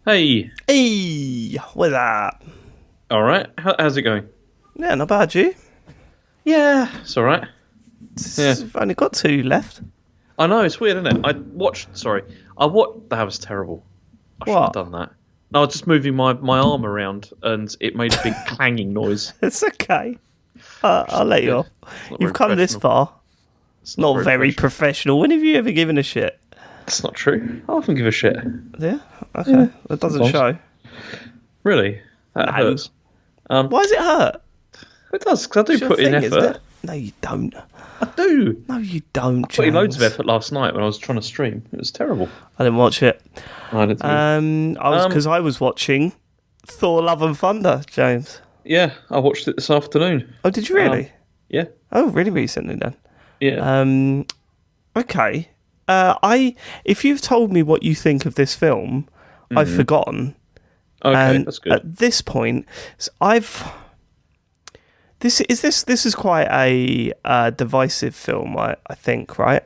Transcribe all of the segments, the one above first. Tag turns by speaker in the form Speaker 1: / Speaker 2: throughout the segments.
Speaker 1: Hey,
Speaker 2: Hey, what's up?
Speaker 1: all right. How's it going?
Speaker 2: Yeah, not bad, you.
Speaker 1: Yeah, it's all right. Yeah,
Speaker 2: I've only got two left.
Speaker 1: I know it's weird, isn't it? I watched. That was terrible. I shouldn't have
Speaker 2: What?
Speaker 1: done that. No, I was just moving my arm around, and it made a big clanging noise.
Speaker 2: It's okay. I'll let you
Speaker 1: Good.
Speaker 2: off.
Speaker 1: It's not
Speaker 2: You've
Speaker 1: very
Speaker 2: come this
Speaker 1: professional.
Speaker 2: far.
Speaker 1: It's
Speaker 2: Not very professional. When have you ever given a shit?
Speaker 1: It's not true. I often give a shit.
Speaker 2: Yeah? Okay.
Speaker 1: Yeah,
Speaker 2: That doesn't
Speaker 1: sometimes.
Speaker 2: show.
Speaker 1: Really, that
Speaker 2: No.
Speaker 1: hurts.
Speaker 2: Why does it hurt?
Speaker 1: It does because I do
Speaker 2: It's your
Speaker 1: put in
Speaker 2: thing, isn't
Speaker 1: effort.
Speaker 2: it? No, you don't.
Speaker 1: I do.
Speaker 2: No, you don't,
Speaker 1: Put in loads of
Speaker 2: James.
Speaker 1: effort last night when I was trying to stream. It was terrible.
Speaker 2: I didn't watch it.
Speaker 1: I didn't think.
Speaker 2: I was watching Thor: Love and Thunder, James.
Speaker 1: Yeah, I watched it this afternoon.
Speaker 2: Oh, did you really?
Speaker 1: Yeah,
Speaker 2: Oh, really recently then.
Speaker 1: yeah.
Speaker 2: Okay. If you've told me what you think of this film, I've forgotten.
Speaker 1: Okay,
Speaker 2: And
Speaker 1: that's good.
Speaker 2: at this point, this is quite a divisive film, I think, right?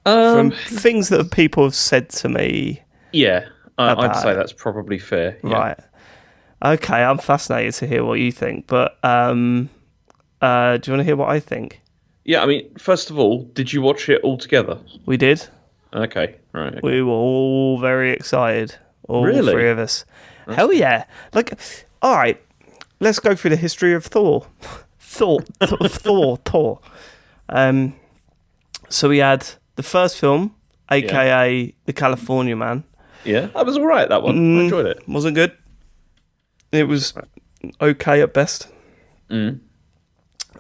Speaker 2: From things that people have said to me,
Speaker 1: Yeah, I'd
Speaker 2: about
Speaker 1: say
Speaker 2: it.
Speaker 1: that's probably fair. Yeah.
Speaker 2: right? Okay, I'm fascinated to hear what you think, but do you want to hear what I think?
Speaker 1: Yeah, I mean, first of all, did you watch it all together?
Speaker 2: We did.
Speaker 1: Okay, right. Okay.
Speaker 2: We were all very excited. All
Speaker 1: Really?
Speaker 2: three of us. Hell yeah. Like, all right, let's go through the history of Thor. Thor. So we had the first film, aka The California Man.
Speaker 1: Yeah, that was all right, that one. I enjoyed it.
Speaker 2: Wasn't good. It was okay at best.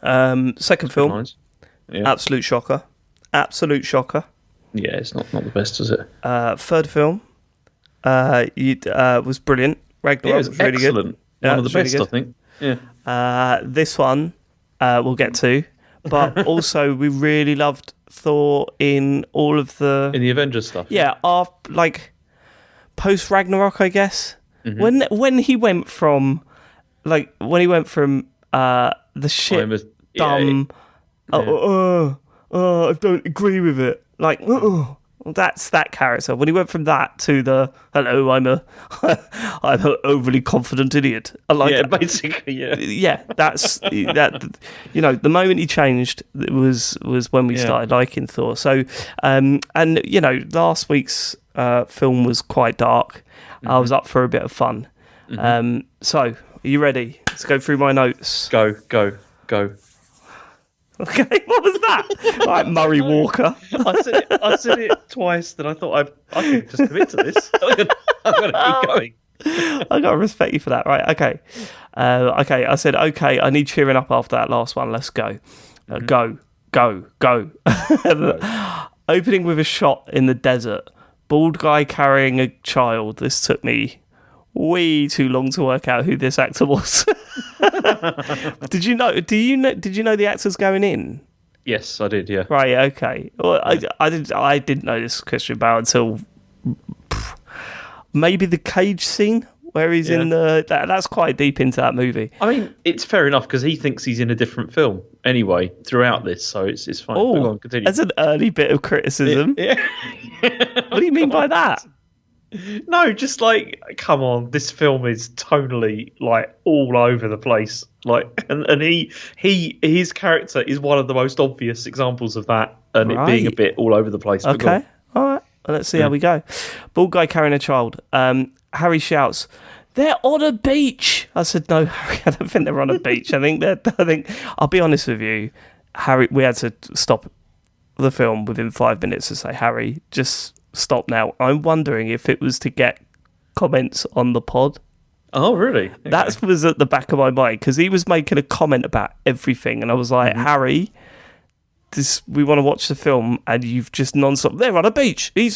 Speaker 2: Second film,
Speaker 1: Nice. Yeah,
Speaker 2: absolute shocker. Absolute shocker.
Speaker 1: yeah, it's not the best, is it?
Speaker 2: Third film, was brilliant. Ragnarok
Speaker 1: Yeah, it was
Speaker 2: was really
Speaker 1: excellent.
Speaker 2: good. Yeah,
Speaker 1: One
Speaker 2: it
Speaker 1: of the
Speaker 2: was really
Speaker 1: best, I
Speaker 2: good.
Speaker 1: think. Yeah.
Speaker 2: This one we'll get to, but also we really loved Thor in all of the
Speaker 1: In the Avengers stuff.
Speaker 2: like post Ragnarok, I guess.
Speaker 1: Mm-hmm.
Speaker 2: When he went from the shit
Speaker 1: I'm a- yeah,
Speaker 2: dumb. I don't agree with it. Like, that's that character. When he went from that to the hello, I'm an overly confident idiot. I like
Speaker 1: yeah,
Speaker 2: that.
Speaker 1: basically, yeah.
Speaker 2: Yeah, that's that. You know, the moment he changed was when we started liking Thor. So, and you know, last week's film was quite dark. I was up for a bit of fun. So, are you ready? Let's go through my notes.
Speaker 1: Go.
Speaker 2: Okay, what was that? Right, Murray Walker.
Speaker 1: I said it twice, then I thought I could just commit to this. I'm going to keep going.
Speaker 2: I gotta respect you for that, right? Okay, okay. I said okay. I need cheering up after that last one. Let's go, go. Opening with a shot in the desert. Bald guy carrying a child. This took me way too long to work out who this actor was. Did you know? Did you know the actor's going in?
Speaker 1: Yes, I did, yeah.
Speaker 2: Right. Okay. Well, I didn't know this Christian Bale until maybe the cage scene where he's in the. That's quite deep into that movie.
Speaker 1: I mean, it's fair enough because he thinks he's in a different film anyway throughout this, so it's fine. But go on, continue.
Speaker 2: That's an early bit of criticism.
Speaker 1: Yeah.
Speaker 2: What do you mean by that?
Speaker 1: No, just like, come on, this film is totally like all over the place. Like, and his character is one of the most obvious examples of that, and it being a
Speaker 2: Right.
Speaker 1: bit all over the place. But go
Speaker 2: Okay.
Speaker 1: on.
Speaker 2: All right. Well, let's see how we go. Bald guy carrying a child. Harry shouts, "They're on a beach." I said, "No, Harry, I don't think they're on a beach. I think I'll be honest with you, Harry. We had to stop the film within 5 minutes to say, Harry, just stop now. I'm wondering if it was to get comments on the pod.
Speaker 1: Oh, really? Okay.
Speaker 2: That was at the back of my mind because he was making a comment about everything, and I was like, Harry, we want to watch the film, and you've just non-stop. They're on a beach. He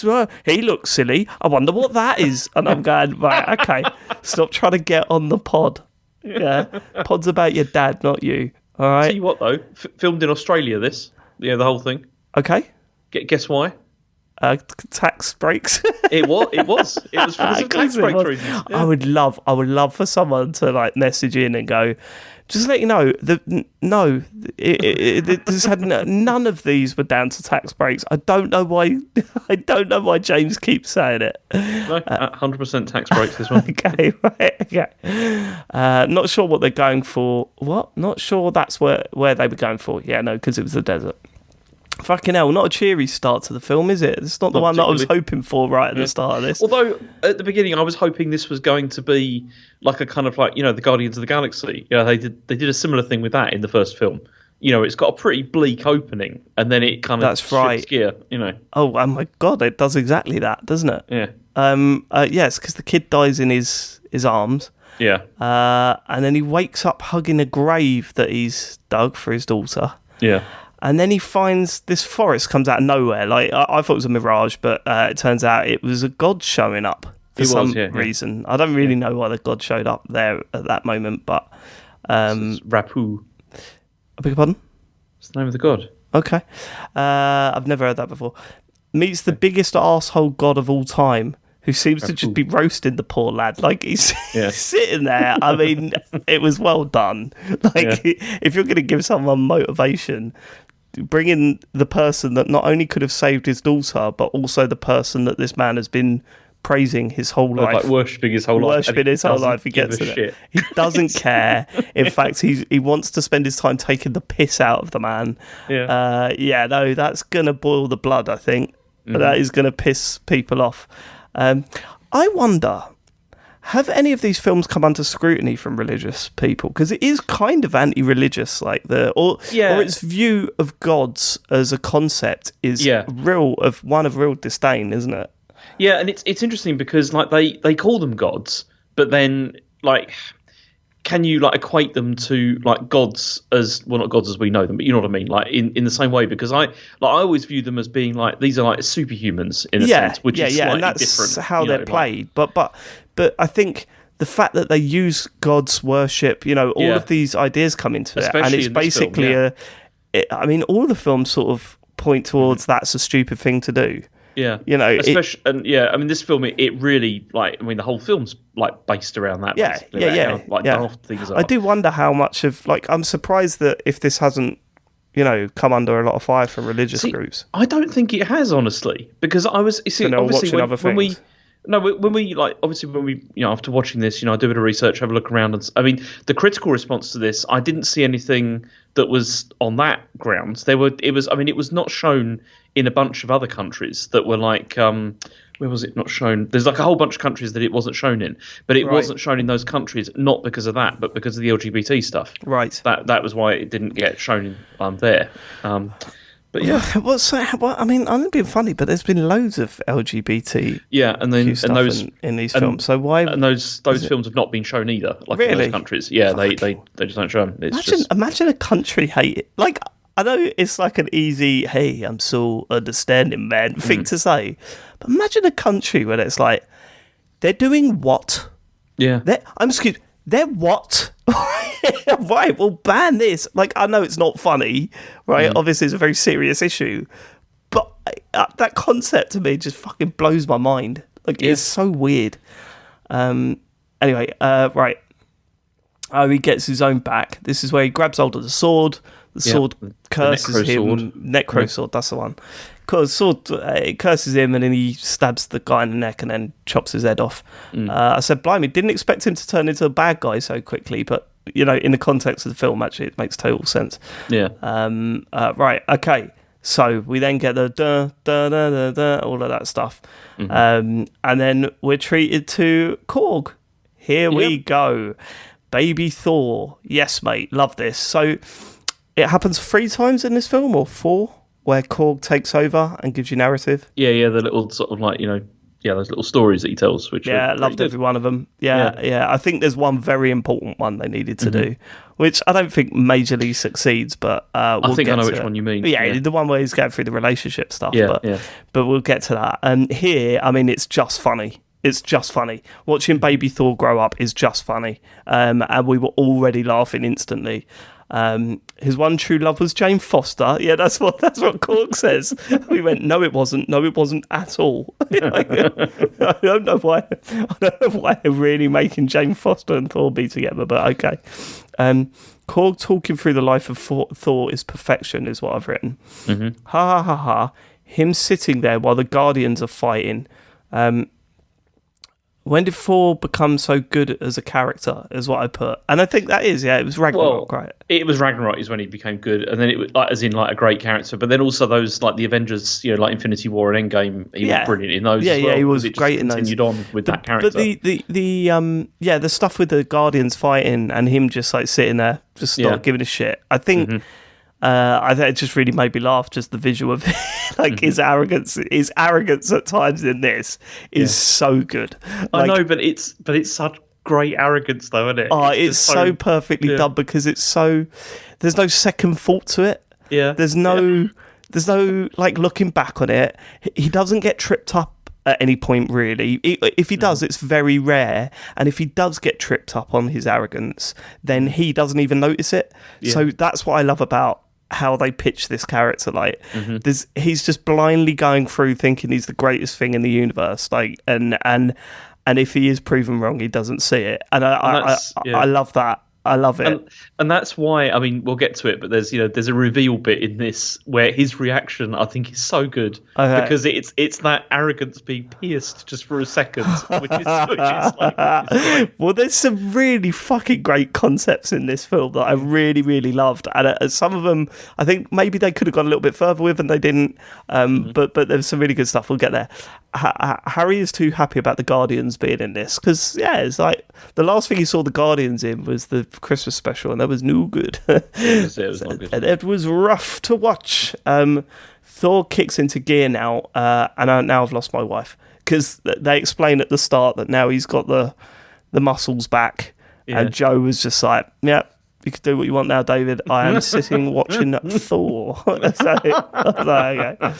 Speaker 2: looks silly. I wonder what that is. And I'm going, right, okay, stop trying to get on the pod. Yeah, pod's about your dad, not you. All right.
Speaker 1: Tell you what, though, filmed in Australia. This, the whole thing.
Speaker 2: Okay.
Speaker 1: Guess why?
Speaker 2: Tax breaks.
Speaker 1: It was because of tax break reasons. Yeah.
Speaker 2: I would love for someone to like message in and go, Just to let you know, this had none of these were down to tax breaks. I don't know why. I don't know why James keeps saying it.
Speaker 1: No, 100% tax breaks this one.
Speaker 2: Okay, right. Okay. Not sure what they're going for. What? Not sure that's where they were going for. Yeah, no, because it was the desert. Fucking hell, not a cheery start to the film, is it? It's not the one that I was hoping for right at the start of this.
Speaker 1: Although, at the beginning, I was hoping this was going to be like a kind of like, the Guardians of the Galaxy. They did a similar thing with that in the first film. It's got a pretty bleak opening, and then it kind of shifts gear,
Speaker 2: Oh my God, it does exactly that, doesn't it?
Speaker 1: Yeah.
Speaker 2: Yes, because the kid dies in his arms.
Speaker 1: Yeah.
Speaker 2: And then he wakes up hugging a grave that he's dug for his daughter.
Speaker 1: Yeah.
Speaker 2: And then he finds this forest comes out of nowhere. Like I thought it was a mirage, but it turns out it was a god showing up for some reason. I don't really know why the god showed up there at that moment, but
Speaker 1: it's Rapu.
Speaker 2: I beg your pardon?
Speaker 1: It's the name of the god.
Speaker 2: Okay, I've never heard that before. Meets the biggest arsehole god of all time, who seems to just be roasting the poor lad. Like, he's sitting there. I mean, it was well done. Like, if you're going to give someone motivation, bring in the person that not only could have saved his daughter, but also the person that this man has been praising his whole life.
Speaker 1: Like, worshipping his whole life.
Speaker 2: Worshipping his whole life. He gets it. He doesn't care. In fact, he wants to spend his time taking the piss out of the man.
Speaker 1: Yeah.
Speaker 2: No, that's going to boil the blood, I think. That is going to piss people off. I wonder, have any of these films come under scrutiny from religious people? Because it is kind of anti-religious, like or its view of gods as a concept is real disdain, isn't it?
Speaker 1: Yeah, and it's interesting because like they call them gods, but then like, can you like equate them to like gods as not gods as we know them, but you know what I mean, like in the same way? Because I always view them as being like these are like superhumans in a sense, which is slightly
Speaker 2: and that's
Speaker 1: different.
Speaker 2: How they're played, but I think the fact that they use gods worship, all of these ideas come into it, and it's basically all the films sort of point towards that's a stupid thing to do.
Speaker 1: Yeah, this film, it really the whole film's like based around that. Daft things are.
Speaker 2: I do wonder how much of I'm surprised that if this hasn't, come under a lot of fire from religious groups.
Speaker 1: I don't think it has, honestly, because when we after watching this, I do a bit of research, have a look around, and I mean the critical response to this, I didn't see anything that was on that grounds. It was not shown in a bunch of other countries that were like, where was it not shown? There's like a whole bunch of countries that it wasn't shown in, but it wasn't shown in those countries not because of that, but because of the LGBT stuff.
Speaker 2: Right.
Speaker 1: That was why it didn't get shown there. But yeah,
Speaker 2: I'm not being funny, but there's been loads of LGBT in these films. So why?
Speaker 1: And those films have not been shown either. Like in those countries, they just don't show them.
Speaker 2: Imagine a country hate it. Like, I know it's like an easy, hey, I'm so understanding, man, thing to say, but imagine a country where it's like they're doing what?
Speaker 1: Yeah,
Speaker 2: they're what? Right, we'll ban this. Like, I know it's not funny, right? Obviously, it's a very serious issue, but that concept to me just fucking blows my mind. Like, it's so weird. Anyway, right. He gets his own back. This is where he grabs hold of the sword. The sword curses him. Necro sword, that's the one. It curses him, and then he stabs the guy in the neck and then chops his head off. I said, blimey, didn't expect him to turn into a bad guy so quickly, but in the context of the film, actually, it makes total sense.
Speaker 1: Yeah.
Speaker 2: Right. Okay. So we then get the da da da da da, all of that stuff, and then we're treated to Korg. Here we go, baby Thor. Yes, mate. Love this. So it happens 3 times in this film, or 4, where Korg takes over and gives you narrative.
Speaker 1: Yeah. The little sort of like those little stories that he tells. Which
Speaker 2: I loved every one of them. Yeah. I think there's one very important one they needed to do, which I don't think majorly succeeds, but
Speaker 1: I think I know which one you mean.
Speaker 2: Yeah, the one where he's going through the relationship stuff. But we'll get to that. And here, I mean, it's just funny. It's just funny. Watching baby Thor grow up is just funny. And we were already laughing instantly. His one true love was Jane Foster. Yeah, that's what Korg says. We went, no, it wasn't at all. I don't know why they're really making Jane Foster and Thor be together, but okay. Korg talking through the life of Thor is perfection, is what I've written.
Speaker 1: Mm-hmm.
Speaker 2: Ha ha ha ha. Him sitting there while the Guardians are fighting. When did Thor become so good as a character, is what I put. And I think that is, it was Ragnarok, right?
Speaker 1: It was Ragnarok is when he became good, and then it was like, as in like a great character. But then also those like the Avengers, like Infinity War and Endgame, he was brilliant in those. as well,
Speaker 2: he was great in those.
Speaker 1: Continued on with that character.
Speaker 2: But the stuff with the Guardians fighting and him just like sitting there, just not giving a shit. I think.
Speaker 1: Mm-hmm.
Speaker 2: I think it just really made me laugh, just the visual of it. Like his arrogance at times in this is so good.
Speaker 1: I know, but it's such great arrogance though, isn't it?
Speaker 2: It's so perfectly done because it's so, there's no second thought to it.
Speaker 1: Yeah.
Speaker 2: There's no like looking back on it. He doesn't get tripped up at any point, really. If he does, it's very rare. And if he does get tripped up on his arrogance, then he doesn't even notice it. Yeah. So that's what I love about how they pitch this character. Like, he's just blindly going through thinking he's the greatest thing in the universe. Like, and if he is proven wrong, he doesn't see it. And I love that. I love it.
Speaker 1: And that's why, I mean, we'll get to it, but there's a reveal bit in this where his reaction, I think, is so good. Okay. Because it's that arrogance being pierced just for a second, which is like...
Speaker 2: Well, there's some really fucking great concepts in this film that I really, really loved. And some of them, I think maybe they could have gone a little bit further with and they didn't. But there's some really good stuff. We'll get there. Harry is too happy about the Guardians being in this because, it's like the last thing he saw the Guardians in was the Christmas special, and that was no good.
Speaker 1: It was not good.
Speaker 2: It was rough to watch. Thor kicks into gear now, and now I've lost my wife because they explain at the start that now he's got the muscles back, and Joe was just like, "Yeah, you can do what you want now, David. I am sitting watching Thor." So I was like, okay.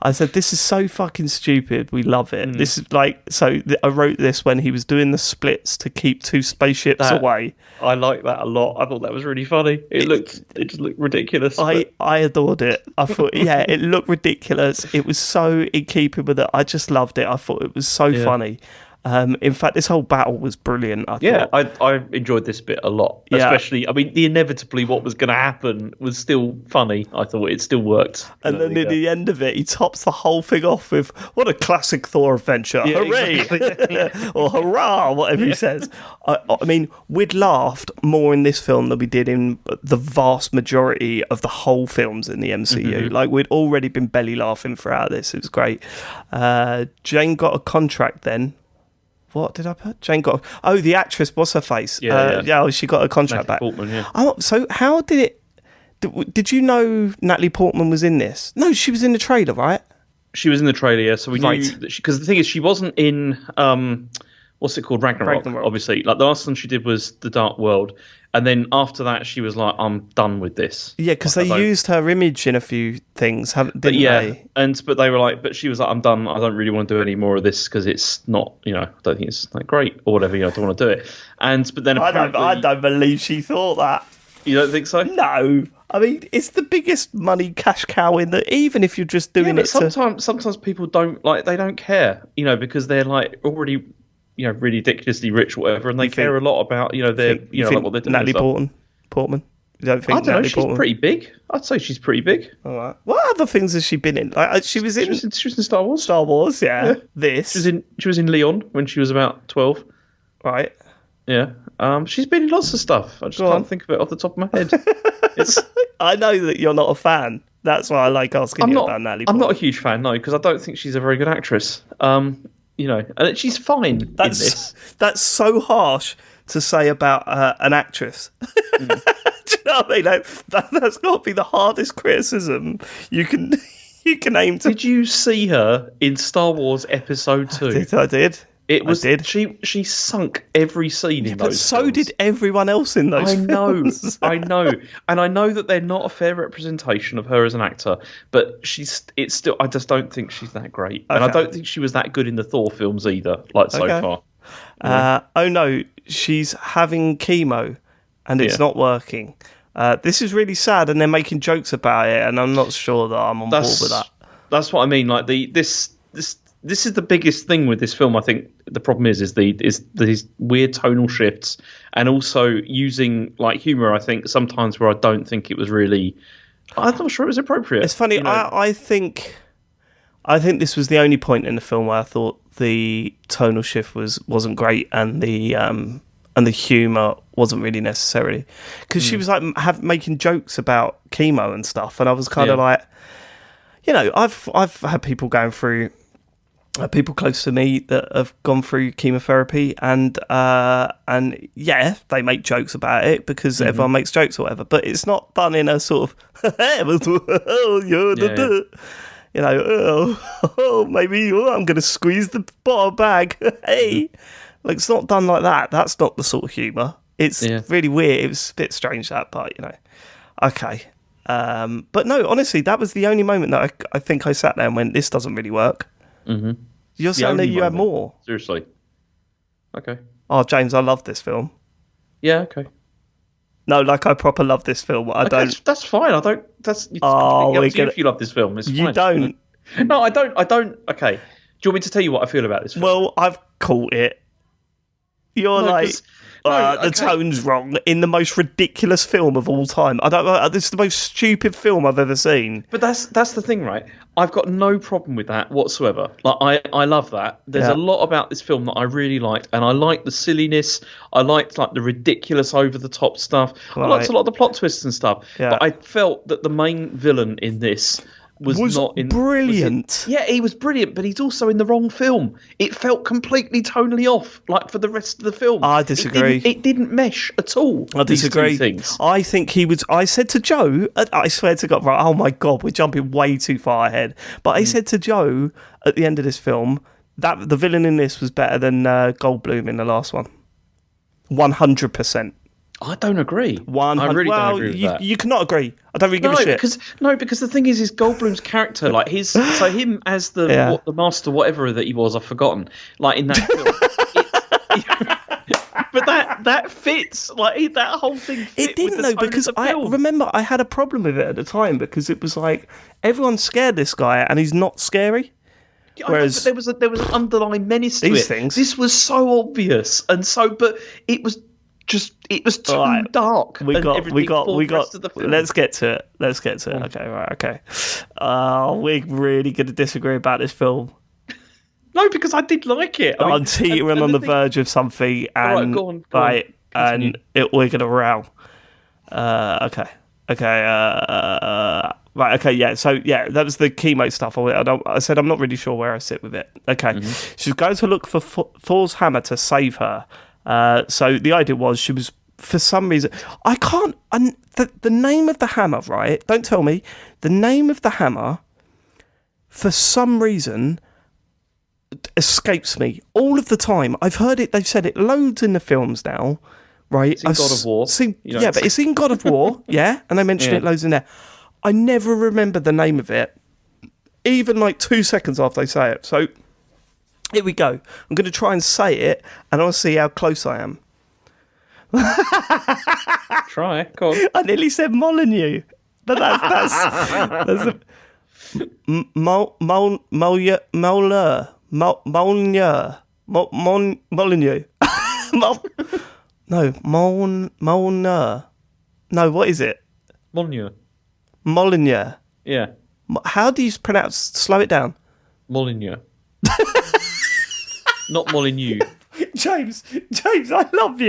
Speaker 2: I said, "This is so fucking stupid. We love it. This is like so." I wrote this when he was doing the splits to keep two spaceships away.
Speaker 1: I like that a lot. I thought that was really funny. It just looked ridiculous.
Speaker 2: I adored it. I thought, it looked ridiculous. It was so in keeping with it. I just loved it. I thought it was so funny. In fact, this whole battle was brilliant.
Speaker 1: I enjoyed this bit a lot. Especially, I mean, inevitably what was going to happen was still funny. I thought it still worked.
Speaker 2: And then at the end of it, he tops the whole thing off with, what a classic Thor adventure. Hooray! Exactly. Or hurrah, whatever he says. I mean, we'd laughed more in this film than we did in the vast majority of the whole films in the MCU. Like, we'd already been belly laughing throughout this. It was great. Jane got a contract then. What did I put? Jane got... Oh, the actress, what's her face? She got a contract back.
Speaker 1: Portman, yeah.
Speaker 2: So how did it... Did you know Natalie Portman was in this? No, she was in the trailer, right?
Speaker 1: She was in the trailer, yeah. So we knew... Because the thing is, she wasn't in... what's it called? Ragnarok, obviously. Like, the last one she did was The Dark World. And then after that, she was like, I'm done with this. Yeah,
Speaker 2: because they used her image in a few things, didn't they?
Speaker 1: But they were like, but she was like, I'm done. I don't really want to do any more of this because it's not, I don't think it's like great or whatever. I don't want to do it. But then apparently,
Speaker 2: I don't believe she thought that.
Speaker 1: You don't think so?
Speaker 2: No. I mean, it's the biggest money cash cow in the. Even if you're just doing it.
Speaker 1: Sometimes people don't they don't care, because they're like already. Really ridiculously rich or whatever, and they care a lot about, their, like what they're doing.
Speaker 2: Natalie Portman? You don't think?
Speaker 1: I don't know. She's pretty big. I'd say she's pretty big.
Speaker 2: All right. What other things has she been in? Like, she was in
Speaker 1: Star Wars.
Speaker 2: Star Wars, yeah. This.
Speaker 1: She was in Leon when she was about 12.
Speaker 2: Right.
Speaker 1: Yeah. She's been in lots of stuff. I just can't think of it off the top of my head.
Speaker 2: I know that you're not a fan. That's why I like asking you about Natalie Portman.
Speaker 1: I'm not a huge fan, no, because I don't think she's a very good actress. And she's fine in this. That's
Speaker 2: so harsh to say about an actress. Do you know what I mean? Like, that's got to be the hardest criticism you can aim to.
Speaker 1: Did you see her in Star Wars Episode 2?
Speaker 2: I did.
Speaker 1: She sunk every scene in those. But
Speaker 2: so
Speaker 1: films.
Speaker 2: did everyone else in those films.
Speaker 1: I know, and I know that they're not a fair representation of her as an actor. But it's still. I just don't think she's that great, and I don't think she was that good in the Thor films either. So far.
Speaker 2: Oh no, she's having chemo, and it's not working. This is really sad, and they're making jokes about it, and I'm not sure that I'm on board with that.
Speaker 1: That's what I mean. Like this this is the biggest thing with this film. I think the problem is these weird tonal shifts, and also using like humor. I think sometimes where I don't think it was really. I'm not sure it was appropriate.
Speaker 2: It's funny. I think this was the only point in the film where I thought the tonal shift wasn't great, and the humour wasn't really necessary, because she was like making jokes about chemo and stuff, and I was kind of like, I've had people going through. People close to me that have gone through chemotherapy, and yeah, they make jokes about it because everyone makes jokes or whatever, but it's not done in a sort of maybe I'm going to squeeze the bottom bag. Hey, like, it's not done like that. That's not the sort of humour. It's really weird. It was a bit strange, that part, Okay. But no, honestly, that was the only moment that I think I sat there and went, this doesn't really work. Mm-hmm. You're saying that you had more.
Speaker 1: Seriously. Okay.
Speaker 2: Oh, James, I love this film.
Speaker 1: Yeah, okay.
Speaker 2: No, like, I proper love this film. I don't.
Speaker 1: That's fine. I don't. That's. If you love this film, it's
Speaker 2: you
Speaker 1: fine.
Speaker 2: Don't.
Speaker 1: No, I don't. Okay. Do you want me to tell you what I feel about this film?
Speaker 2: Well, I've caught it. You're the tone's wrong in the most ridiculous film of all time. This is the most stupid film I've ever seen.
Speaker 1: But that's the thing, right? I've got no problem with that whatsoever. Like, I love that. There's a lot about this film that I really liked, and I liked the silliness. I liked like the ridiculous, over the top stuff. Right. I liked a lot of the plot twists and stuff. Yeah. But I felt that the main villain in this was not in
Speaker 2: brilliant.
Speaker 1: He was brilliant, but he's also in the wrong film. It felt completely tonally off, like, for the rest of the film.
Speaker 2: I disagree.
Speaker 1: It didn't mesh at all.
Speaker 2: I disagree. I think he was. I said to Joe, I swear to God, right? Oh my God, we're jumping way too far ahead. But I said to Joe at the end of this film that the villain in this was better than Goldblum in the last one. 100%.
Speaker 1: I don't agree. I really don't agree with that.
Speaker 2: You cannot agree. I don't really give a shit.
Speaker 1: Because the thing is Goldblum's character, like him as the master, whatever that he was, I've forgotten. Like in that film, but that fits. Like that whole thing.
Speaker 2: It didn't though, because I remember I had a problem with it at the time, because it was like everyone's scared this guy and he's not scary. Whereas
Speaker 1: there was an underlying menace to
Speaker 2: these things.
Speaker 1: This was so obvious but it was. It was too dark.
Speaker 2: We got. Let's get to it. Okay, right. Okay. We're really going to disagree about this film.
Speaker 1: No, because I did like it.
Speaker 2: I'm teetering on the verge of something, and
Speaker 1: go on.
Speaker 2: We're going to row. Okay. Right. Okay. Yeah. So that was the chemo stuff. I said I'm not really sure where I sit with it. Okay. Mm-hmm. She's going to look for Thor's hammer to save her. So the idea was she was, for some reason, I can't, the name of the hammer, right? Don't tell me. The name of the hammer, for some reason, escapes me all of the time. I've heard it, they've said it loads in the films now, right?
Speaker 1: It's in God of War.
Speaker 2: But it's in God of War, yeah? And they mention it loads in there. I never remember the name of it, even like 2 seconds after they say it. So here we go. I'm going to try and say it, and I'll see how close I am.
Speaker 1: Try. Go on.
Speaker 2: I nearly said Molyneux, but that's Molyneux. No, Molyneux. No, what is it? Molyneux.
Speaker 1: Yeah.
Speaker 2: How do you pronounce? Slow it down.
Speaker 1: Molyneux. Not Molyneux.
Speaker 2: James, I love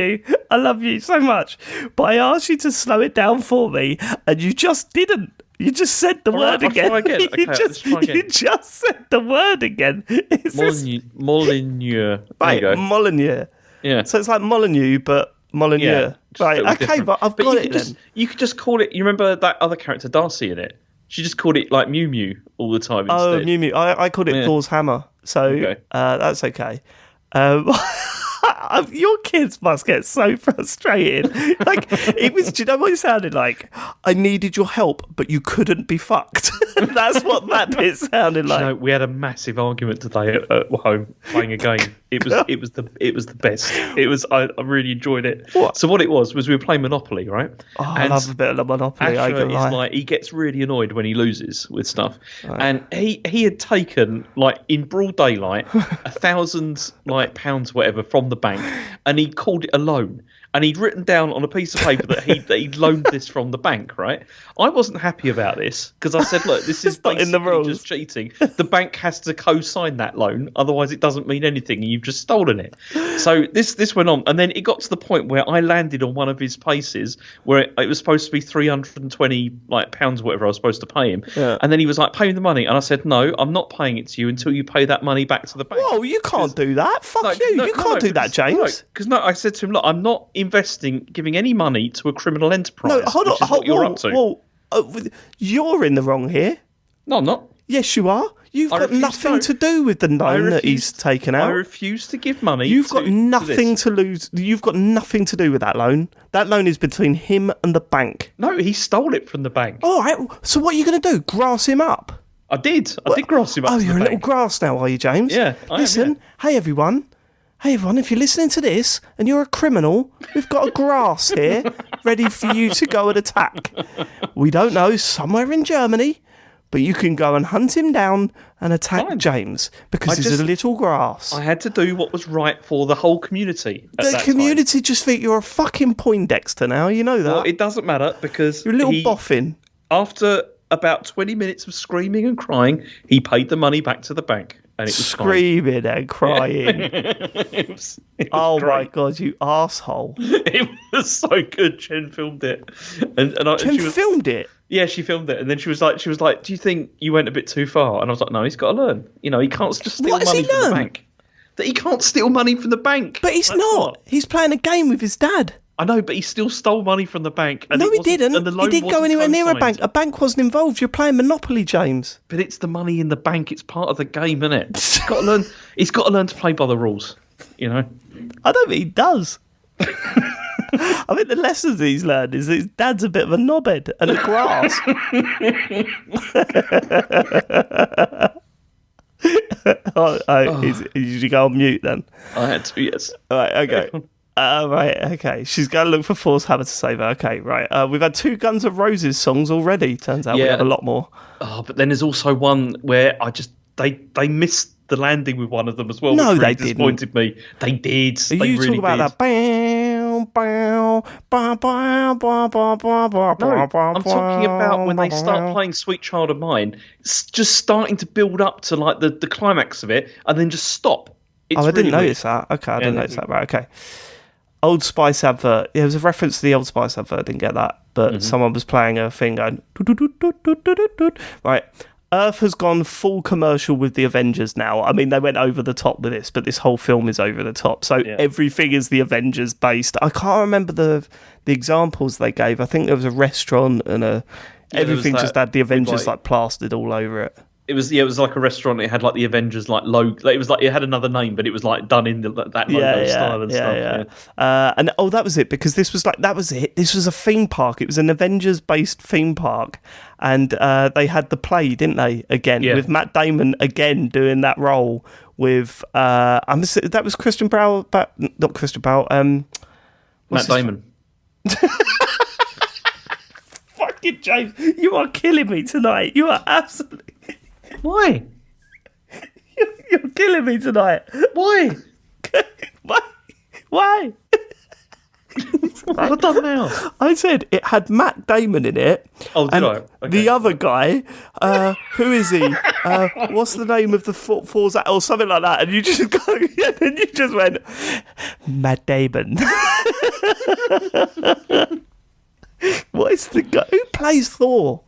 Speaker 2: you so much, but I asked you to slow it down for me, and you just didn't. You just said the word again.
Speaker 1: Okay,
Speaker 2: you just said the word again.
Speaker 1: Molyneux.
Speaker 2: Right, Molyneux.
Speaker 1: Yeah.
Speaker 2: So it's like Molyneux, but Molyneux. Yeah, right, okay, different. But I've got it then.
Speaker 1: You could just call it, you remember that other character, Darcy, in it? She just called it like Mew Mew all the time instead.
Speaker 2: Oh, Mew Mew. I called it Thor's hammer, so that's okay. Your kids must get so frustrated. Like, it was, do you know what it sounded like? I needed your help, but you couldn't be fucked. That's what that bit sounded like.
Speaker 1: You know, we had a massive argument today at home playing a game. It was the best. I really enjoyed it.
Speaker 2: What?
Speaker 1: So what it was we were playing Monopoly, right?
Speaker 2: Oh, I love a bit of Monopoly.
Speaker 1: Asher is like, he gets really annoyed when he loses with stuff, and he had taken, like, in broad daylight, £1,000 whatever from the bank, and he called it a loan. And he'd written down on a piece of paper that he'd loaned this from the bank, right? I wasn't happy about this because I said, look, this is
Speaker 2: not in the rules.
Speaker 1: just cheating. The bank has to co-sign that loan, otherwise it doesn't mean anything, and you've just stolen it. So this went on, and then it got to the point where I landed on one of his places where it was supposed to be £320 pounds, whatever I was supposed to pay him. Yeah. And then he was like, pay me the money. And I said, no, I'm not paying it to you until you pay that money back to the bank.
Speaker 2: Whoa, you can't do that. Fuck you. You can't do that, James.
Speaker 1: Because I said to him, look, I'm not giving any money to a criminal enterprise.
Speaker 2: No, hold on.
Speaker 1: Which is what you're up to.
Speaker 2: Well, you're in the wrong here.
Speaker 1: No, I'm not.
Speaker 2: Yes, you are. You've got nothing to do with the loan that he's taken out.
Speaker 1: I refuse to give money.
Speaker 2: You've got nothing to lose. You've got nothing to do with that loan. That loan is between him and the bank.
Speaker 1: No, he stole it from the bank.
Speaker 2: All right. So what are you going to do? Grass him up?
Speaker 1: I did. I did grass him up.
Speaker 2: Oh, you're a little grass now, are you, James?
Speaker 1: Yeah.
Speaker 2: Listen, hey everyone, if you're listening to this and you're a criminal, we've got a grass here ready for you to go and attack. We don't know, somewhere in Germany, but you can go and hunt him down and attack James because he's a little grass.
Speaker 1: I had to do what was right for the whole community.
Speaker 2: The community just think you're a fucking Poindexter now, you know that.
Speaker 1: Well, it doesn't matter because
Speaker 2: you're a little boffin.
Speaker 1: After about 20 minutes of screaming and crying, he paid the money back to the bank. And it was
Speaker 2: screaming and crying.
Speaker 1: it was
Speaker 2: oh
Speaker 1: great.
Speaker 2: My God, you asshole.
Speaker 1: It was so good. Jen filmed it.
Speaker 2: Jen filmed it?
Speaker 1: Yeah, she filmed it. And then she was like, do you think you went a bit too far? And I was like, no, he's got to learn. You know, he can't just steal money from the bank. That he can't steal money from the bank.
Speaker 2: But he's not. He's playing a game with his dad.
Speaker 1: I know, but he still stole money from the bank. And
Speaker 2: no, he didn't. He didn't go anywhere near a bank. A bank wasn't involved. You're playing Monopoly, James.
Speaker 1: But it's the money in the bank. It's part of the game, isn't it? He's got to learn to play by the rules, you know?
Speaker 2: I don't think he does. I think the lessons he's learned is that his dad's a bit of a knobhead and a grass. Did you go on mute then?
Speaker 1: I had to, yes.
Speaker 2: All right, okay. Right, okay. She's going to look for Thor's hammer to save her. Okay, right. We've had 2 Guns N' Roses songs already. Turns out we have a lot more.
Speaker 1: Oh, but then there's also one where they missed the landing with one of them as well.
Speaker 2: No,
Speaker 1: which really
Speaker 2: they didn't.
Speaker 1: Disappointed me. They did.
Speaker 2: Are you talking about that? Bow, bow, bow, bow, bow, bow, bow, bow,
Speaker 1: no, I'm talking about when they start playing Sweet Child of Mine. It's just starting to build up to like the climax of it, and then just stop. It's
Speaker 2: I didn't notice that. Okay, I didn't notice that. Right, okay. Old Spice advert. There was a reference to the Old Spice advert. I didn't get that. But someone was playing a thing going... Right. Earth has gone full commercial with the Avengers now. I mean, they went over the top with this, but this whole film is over the top. So everything is the Avengers based. I can't remember the examples they gave. I think there was a restaurant and everything just had the Avengers like plastered all over it.
Speaker 1: It was like a restaurant. It had like the Avengers like logo. Like, it was like it had another name, but it was like done in that logo style and stuff.
Speaker 2: And that was it because this was that was it. This was a theme park. It was an Avengers based theme park, and they had the play, didn't they? Again with Matt Damon again doing that role with that was Christian Bale, but not Christian Bale.
Speaker 1: Matt Damon.
Speaker 2: Fucking James, you are killing me tonight. You are absolutely.
Speaker 1: Why?
Speaker 2: You're killing me tonight.
Speaker 1: Why?
Speaker 2: Why?
Speaker 1: What have I done now?
Speaker 2: I said it had Matt Damon in it.
Speaker 1: Oh, did I? Okay.
Speaker 2: The other guy, who is he? What's the name of the Thor's or something like that? And you just go, and you just went, Matt Damon. What is the guy? Who plays Thor?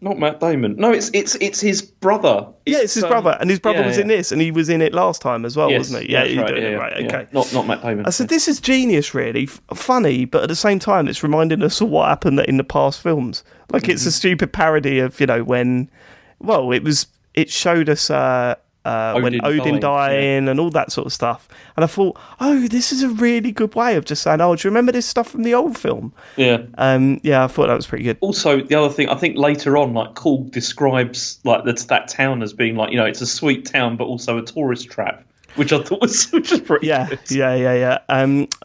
Speaker 1: Not Matt Damon. No, it's his brother.
Speaker 2: It's his brother, and his brother was in this, and he was in it last time as well, wasn't he? Yeah,
Speaker 1: right,
Speaker 2: right. Okay,
Speaker 1: not Matt Damon.
Speaker 2: I said this is genius, really funny, but at the same time, it's reminding us of what happened in the past films. Like it's a stupid parody of when, well, it showed us when Odin dying and all that sort of stuff. And I thought, oh, this is a really good way of just saying, oh, do you remember this stuff from the old film?
Speaker 1: Yeah.
Speaker 2: I thought that was pretty good.
Speaker 1: Also, the other thing, I think later on, like, Cool describes like that town as being like, it's a sweet town, but also a tourist trap. Which I thought was pretty good.
Speaker 2: Yeah.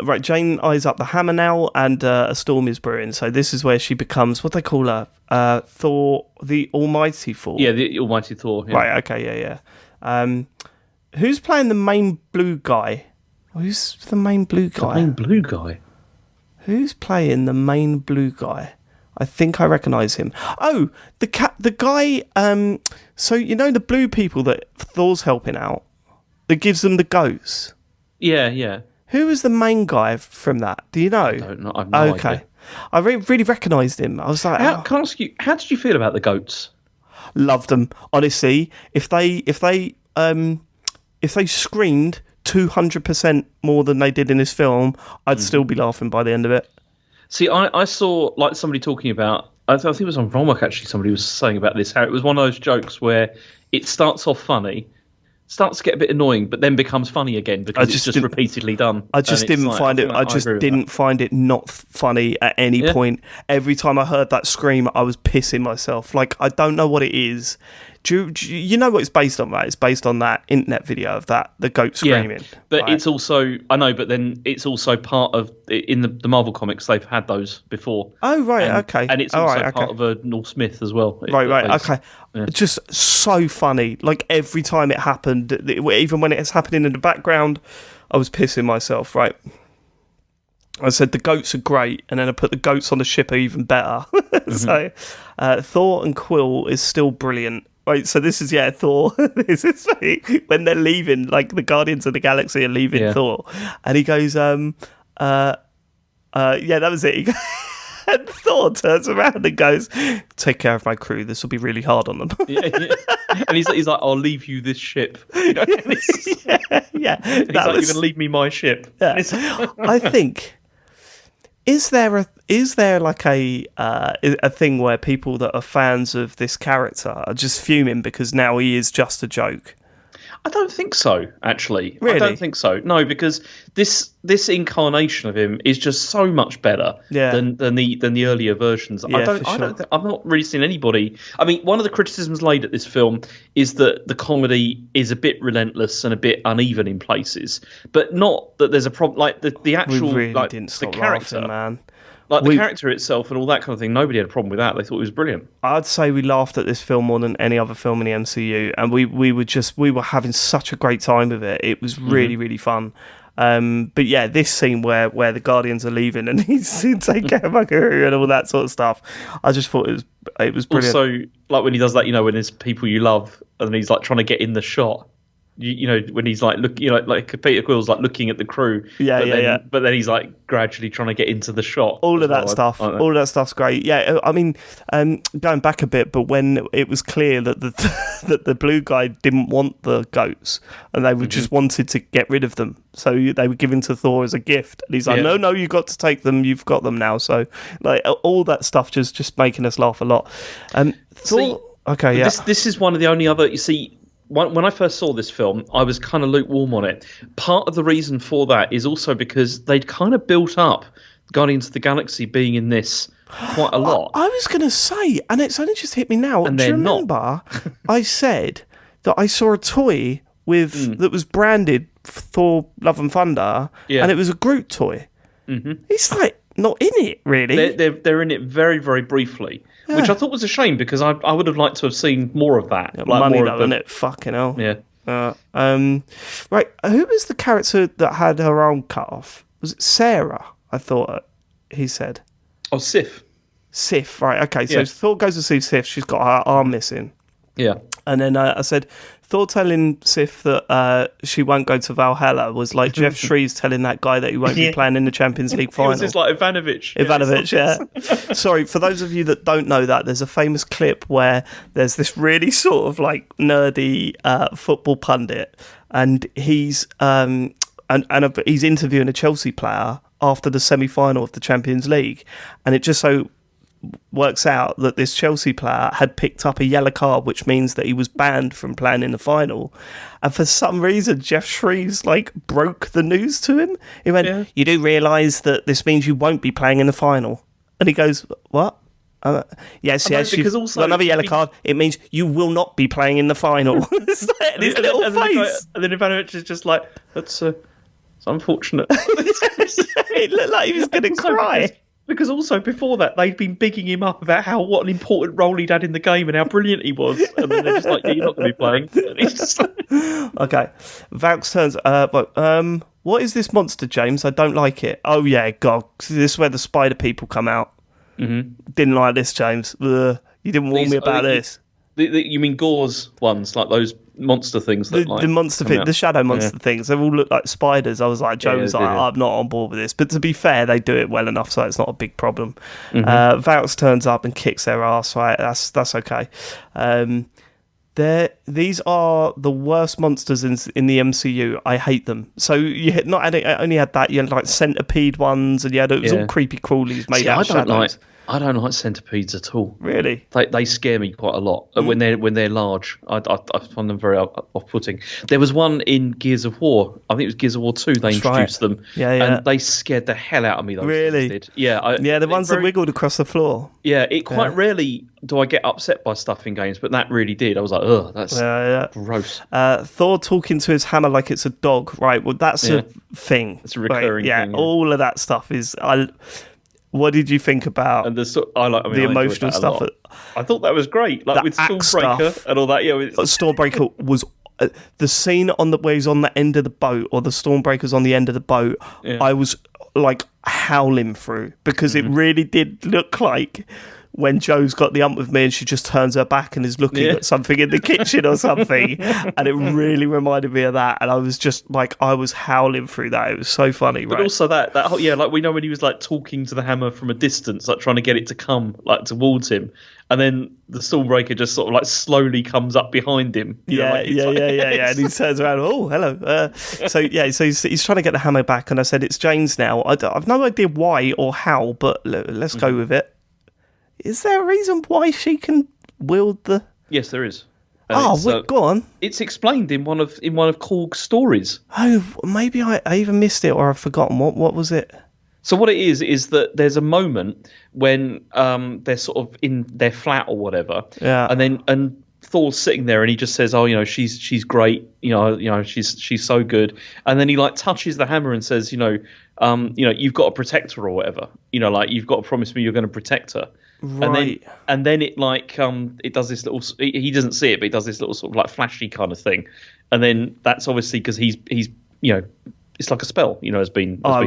Speaker 2: Right, Jane eyes up the hammer now, and a storm is brewing. So this is where she becomes, what they call her, Thor, the Almighty Thor.
Speaker 1: Yeah, the Almighty Thor. Yeah.
Speaker 2: Right, okay, yeah. Who's playing the main blue guy? Who's the main blue guy?
Speaker 1: The main blue guy?
Speaker 2: Who's playing the main blue guy? I think I recognise him. Oh, the guy, so you know the blue people that Thor's helping out? That gives them the goats.
Speaker 1: Yeah.
Speaker 2: Who was the main guy from that? Do you know?
Speaker 1: I don't know. I've no idea.
Speaker 2: I really recognised him. I was like,
Speaker 1: can I ask you, how did you feel about the goats?
Speaker 2: Loved them. Honestly, if they screamed 200% more than they did in this film, I'd still be laughing by the end of it.
Speaker 1: See, I saw like somebody talking about. I think it was on Romark actually. Somebody was saying about this, how it was one of those jokes where it starts off funny, starts to get a bit annoying, but then becomes funny again because it's just repeatedly done.
Speaker 2: I just didn't find it. I just didn't find it not funny at any point. Every time I heard that scream, I was pissing myself. Like, I don't know what it is. Do you know what it's based on, right? It's based on that internet video of the goat screaming.
Speaker 1: Yeah, but
Speaker 2: right?
Speaker 1: It's also, I know, but then it's also part of, in the Marvel comics, they've had those before.
Speaker 2: Oh, right, okay.
Speaker 1: And it's also part of a North Smith as well.
Speaker 2: Right, okay. Yeah. Just so funny. Like, every time it happened, even when it's happening in the background, I was pissing myself, right? I said the goats are great, and then I put the goats on the ship are even better. So, Thor and Quill is still brilliant. Right, so this is Thor. This is when they're leaving, like the Guardians of the Galaxy are leaving Thor, and he goes, that was it. And Thor turns around and goes, "Take care of my crew. This will be really hard on them."
Speaker 1: And he's like, "I'll leave you this ship."
Speaker 2: Yeah.
Speaker 1: And he's like, "You're going to leave me my ship."
Speaker 2: Yeah. I think. Is there like a thing where people that are fans of this character are just fuming because now he is just a joke?
Speaker 1: I don't think so, actually.
Speaker 2: Really?
Speaker 1: I don't think so. No, because this incarnation of him is just so much better than the earlier versions.
Speaker 2: Yeah,
Speaker 1: I've not really seen anybody. I mean, one of the criticisms laid at this film is that the comedy is a bit relentless and a bit uneven in places, but not that there's a problem. Like the actual,
Speaker 2: we really
Speaker 1: like
Speaker 2: didn't stop
Speaker 1: the character,
Speaker 2: laughing, man.
Speaker 1: Like the character itself and all that kind of thing, nobody had a problem with that. They thought it was brilliant.
Speaker 2: I'd say we laughed at this film more than any other film in the MCU, and we were having such a great time with it. It was really, really fun. But yeah, this scene where the Guardians are leaving and he's take care of my crew and all that sort of stuff, I just thought it was brilliant.
Speaker 1: Also, like when he does that, when there's people you love and he's like trying to get in the shot. When he's like looking, like Peter Quill's like looking at the crew, but then he's like gradually trying to get into the shot.
Speaker 2: All of that stuff, all of that stuff's great. Yeah, I mean, going back a bit, but when it was clear that that the blue guy didn't want the goats and they just wanted to get rid of them, so they were given to Thor as a gift, and he's like, no, you've got to take them. You've got them now. So like all that stuff just making us laugh a lot. Thor. Okay, yeah.
Speaker 1: This is one of the only other. You see. When I first saw this film, I was kind of lukewarm on it. Part of the reason for that is also because they'd kind of built up Guardians of the Galaxy being in this quite a lot.
Speaker 2: I was going to say, and it's only just hit me now. Do you remember I said that I saw a toy that was branded Thor Love and Thunder, and it was a Groot toy? Mm-hmm. It's like not in it, really.
Speaker 1: They're in it very, very briefly. Yeah. Which I thought was a shame because I would have liked to have seen more of that.
Speaker 2: Yeah, like money though, isn't it? Fucking hell.
Speaker 1: Yeah.
Speaker 2: Right. Who was the character that had her arm cut off? Was it Sarah? I thought he said.
Speaker 1: Oh, Sif.
Speaker 2: Sif. Right. Okay. So Thor goes to see Sif. She's got her arm missing.
Speaker 1: Yeah.
Speaker 2: And then I said, Thor telling Sif that she won't go to Valhalla was like Jeff Shreeves telling that guy that he won't be playing in the Champions League final.
Speaker 1: It was just like Ivanovic.
Speaker 2: Yeah. Sorry, for those of you that don't know that, there's a famous clip where there's this really sort of like nerdy football pundit, and he's he's interviewing a Chelsea player after the semi-final of the Champions League, and it just so works out that this Chelsea player had picked up a yellow card, which means that he was banned from playing in the final. And for some reason, Jeff Shreves broke the news to him. He went, "You do realise that this means you won't be playing in the final?" And he goes, "What?" Yes, you've got another yellow card. It means you will not be playing in the final. And his little face.
Speaker 1: And then Ivanovic is just like, it's unfortunate.
Speaker 2: It looked like he was going to cry.
Speaker 1: Because also before that, they'd been bigging him up about what an important role he'd had in the game and how brilliant he was. And then they're just like, you're not going to be playing. And he's just like...
Speaker 2: Okay. Vaux turns, what is this monster, James? I don't like it. Oh, yeah, God. This is where the spider people come out. Mm-hmm. Didn't like this, James. Ugh. You didn't warn me about this.
Speaker 1: You mean Gore's ones, like those monster things? That,
Speaker 2: the monster thing, the shadow monster things. They all look like spiders. I was like, Joe was like, I'm not on board with this. But to be fair, they do it well enough, so it's not a big problem. Mm-hmm. Vaux turns up and kicks their ass. Right, that's okay. These are the worst monsters in the MCU. I hate them. So you only had that. You had centipede ones, and it was all creepy crawlies made out of shadows.
Speaker 1: I don't like centipedes at all.
Speaker 2: Really?
Speaker 1: They scare me quite a lot when they're large. I find them very off-putting. There was one in Gears of War. I think it was Gears of War 2. They introduced them.
Speaker 2: Yeah.
Speaker 1: And they scared the hell out of me. Those
Speaker 2: really?
Speaker 1: Did. Yeah.
Speaker 2: The ones that wiggled across the floor.
Speaker 1: Yeah. Quite rarely do I get upset by stuff in games, but that really did. I was like, ugh, that's gross.
Speaker 2: Thor talking to his hammer like it's a dog. Right. Well, that's a thing.
Speaker 1: It's a recurring thing.
Speaker 2: Yeah. All of that stuff is. What did you think about the emotional stuff?
Speaker 1: I thought that was great, with Stormbreaker and all that. Yeah,
Speaker 2: Stormbreaker was the scene where he's on the end of the boat, or the Stormbreaker's on the end of the boat. Yeah. I was howling through because it really did look like when Joe's got the ump with me and she just turns her back and is looking at something in the kitchen or something. And it really reminded me of that. And I was just I was howling through that. It was so funny,
Speaker 1: but also that whole, we know when he was talking to the hammer from a distance, trying to get it to come towards him. And then the Stormbreaker just sort of slowly comes up behind him.
Speaker 2: Yeah. And he turns around, oh, hello. So he's trying to get the hammer back. And I said, it's Jane's now. I've no idea why or how, but let's go with it. Is there a reason why she can wield the...
Speaker 1: Yes, there is.
Speaker 2: Go on.
Speaker 1: It's explained in one of Korg's stories.
Speaker 2: Oh, maybe I either missed it or I've forgotten. What was it?
Speaker 1: So what it is that there's a moment when they're sort of in their flat or whatever, and Thor's sitting there and he just says, "Oh, she's great. She's so good." And then he touches the hammer and says, "You've got to protect her or whatever. You've got to promise me you're going to protect her."
Speaker 2: Right.
Speaker 1: And then it it does this little. He doesn't see it, but it does this little sort of flashy kind of thing, and then that's obviously because he's it's like a spell, has been.
Speaker 2: I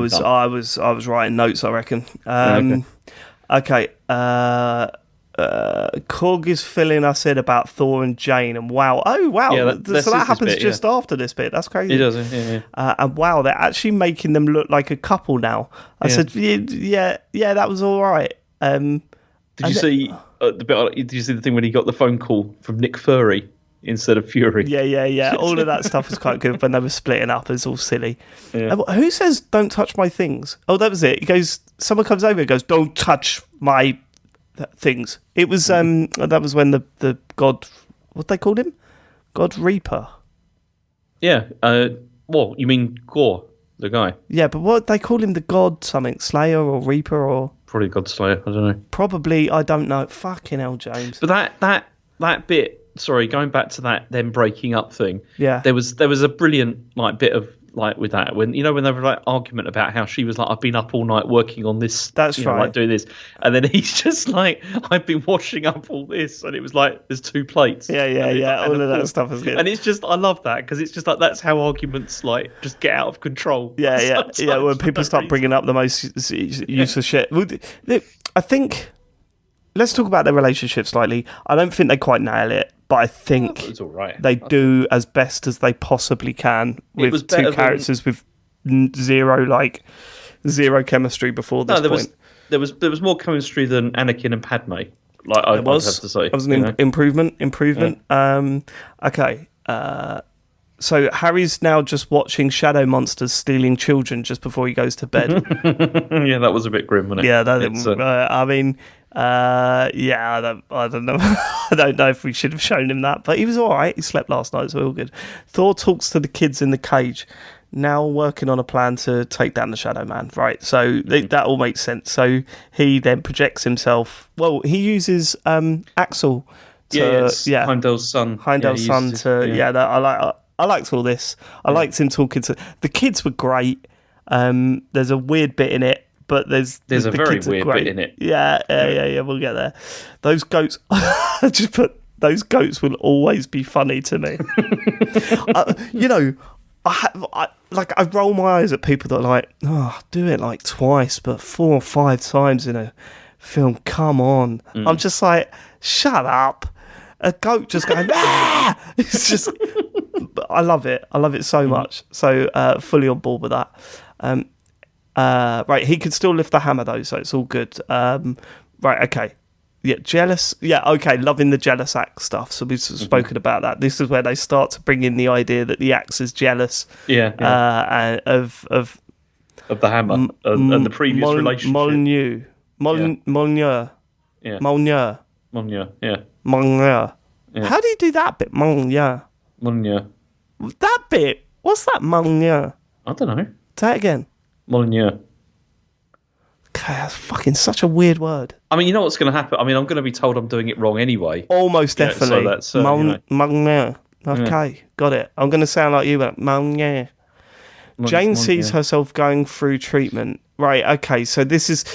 Speaker 2: was writing notes, I reckon. Okay. Korg is filling us in about Thor and Jane, and wow. Yeah, so that happens just after this bit. That's crazy.
Speaker 1: It does, yeah.
Speaker 2: And wow, they're actually making them look like a couple now. I said, yeah, that was all right.
Speaker 1: Did you see the bit? Did you see the thing when he got the phone call from Nick Fury instead of Fury?
Speaker 2: Yeah. All of that stuff was quite good when they were splitting up. It was all silly. Yeah. Who says "Don't touch my things"? Oh, that was it. He goes. Someone comes over and goes, "Don't touch my things." It was that was when the god, what they called him, God Reaper.
Speaker 1: Yeah. Well, you mean Gore, the guy?
Speaker 2: Yeah, but what they call him, the God something, Slayer or Reaper or.
Speaker 1: Probably God Slayer, I don't know.
Speaker 2: Probably, I don't know. Fucking hell, James.
Speaker 1: But that bit, sorry, going back to that them breaking up thing.
Speaker 2: Yeah.
Speaker 1: There was a brilliant bit of with that when when they were argument about how she was I've been up all night working on this.
Speaker 2: That's right.
Speaker 1: Doing this, and then he's just I've been washing up all this, and it was there's two plates.
Speaker 2: Yeah. All of that stuff is good.
Speaker 1: And it's just I love that because it's just that's how arguments just get out of control.
Speaker 2: Yeah. When people start bringing up the most useless shit. I think let's talk about their relationship slightly. I don't think they quite nail it. But I think
Speaker 1: it's all right.
Speaker 2: They do as best as they possibly can with two characters with zero chemistry before this point.
Speaker 1: There was more chemistry than Anakin and Padme. I'd have to say.
Speaker 2: It was an improvement. Yeah. Okay. So Harry's now just watching shadow monsters stealing children just before he goes to bed.
Speaker 1: Yeah, that was a bit grim, wasn't it?
Speaker 2: Yeah, I mean, Yeah, I don't know. I don't know if we should have shown him that, but he was all right. He slept last night, so all good. Thor talks to the kids in the cage, now working on a plan to take down the Shadow Man. Right, so that all makes sense. So he then projects himself. Well, he uses Axel.
Speaker 1: Heimdall's son.
Speaker 2: Heimdall's son I liked all this. I liked him talking to the kids. Were great. There's a weird bit in it. But there's
Speaker 1: a very weird bit in it.
Speaker 2: Yeah. We'll get there. Those goats, I just put those goats will always be funny to me. I roll my eyes at people that are like, do it like twice, but 4 or 5 times in a film. Come on, I'm just like, shut up. A goat just going, ah! It's just, I love it. I love it so much. So fully on board with that. Right, he could still lift the hammer though, so it's all good. Right, okay. Yeah, jealous. Yeah, okay, loving the jealous axe stuff. So we've spoken about that. This is where they start to bring in the idea that the axe is jealous. Of
Speaker 1: the hammer and the previous relationship.
Speaker 2: Molyneux.
Speaker 1: Yeah.
Speaker 2: Molyneux.
Speaker 1: Yeah.
Speaker 2: How do you do that bit? Molyneux. That bit. What's that? Molyneux.
Speaker 1: I don't know.
Speaker 2: Say it again.
Speaker 1: Molyneux.
Speaker 2: Okay, that's fucking such a weird word.
Speaker 1: I mean, you know what's going to happen? I mean, I'm going to be told I'm doing it wrong anyway.
Speaker 2: Almost definitely.
Speaker 1: So that's
Speaker 2: Molyneux. Okay, got it. I'm going to sound like you, but Molyneux. Jane sees herself going through treatment. Right, okay, so this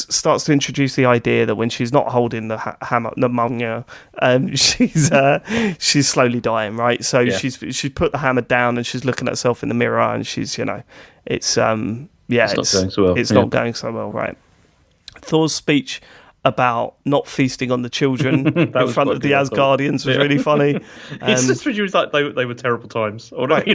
Speaker 2: starts to introduce the idea that when she's not holding the hammer, the Molyneux, she's slowly dying, right? So she's put the hammer down and she's looking at herself in the mirror and she's, it's not going so well. It's not going so well, right? Thor's speech about not feasting on the children in front of the Asgardians was really funny.
Speaker 1: It's just was like they were terrible times. Or right.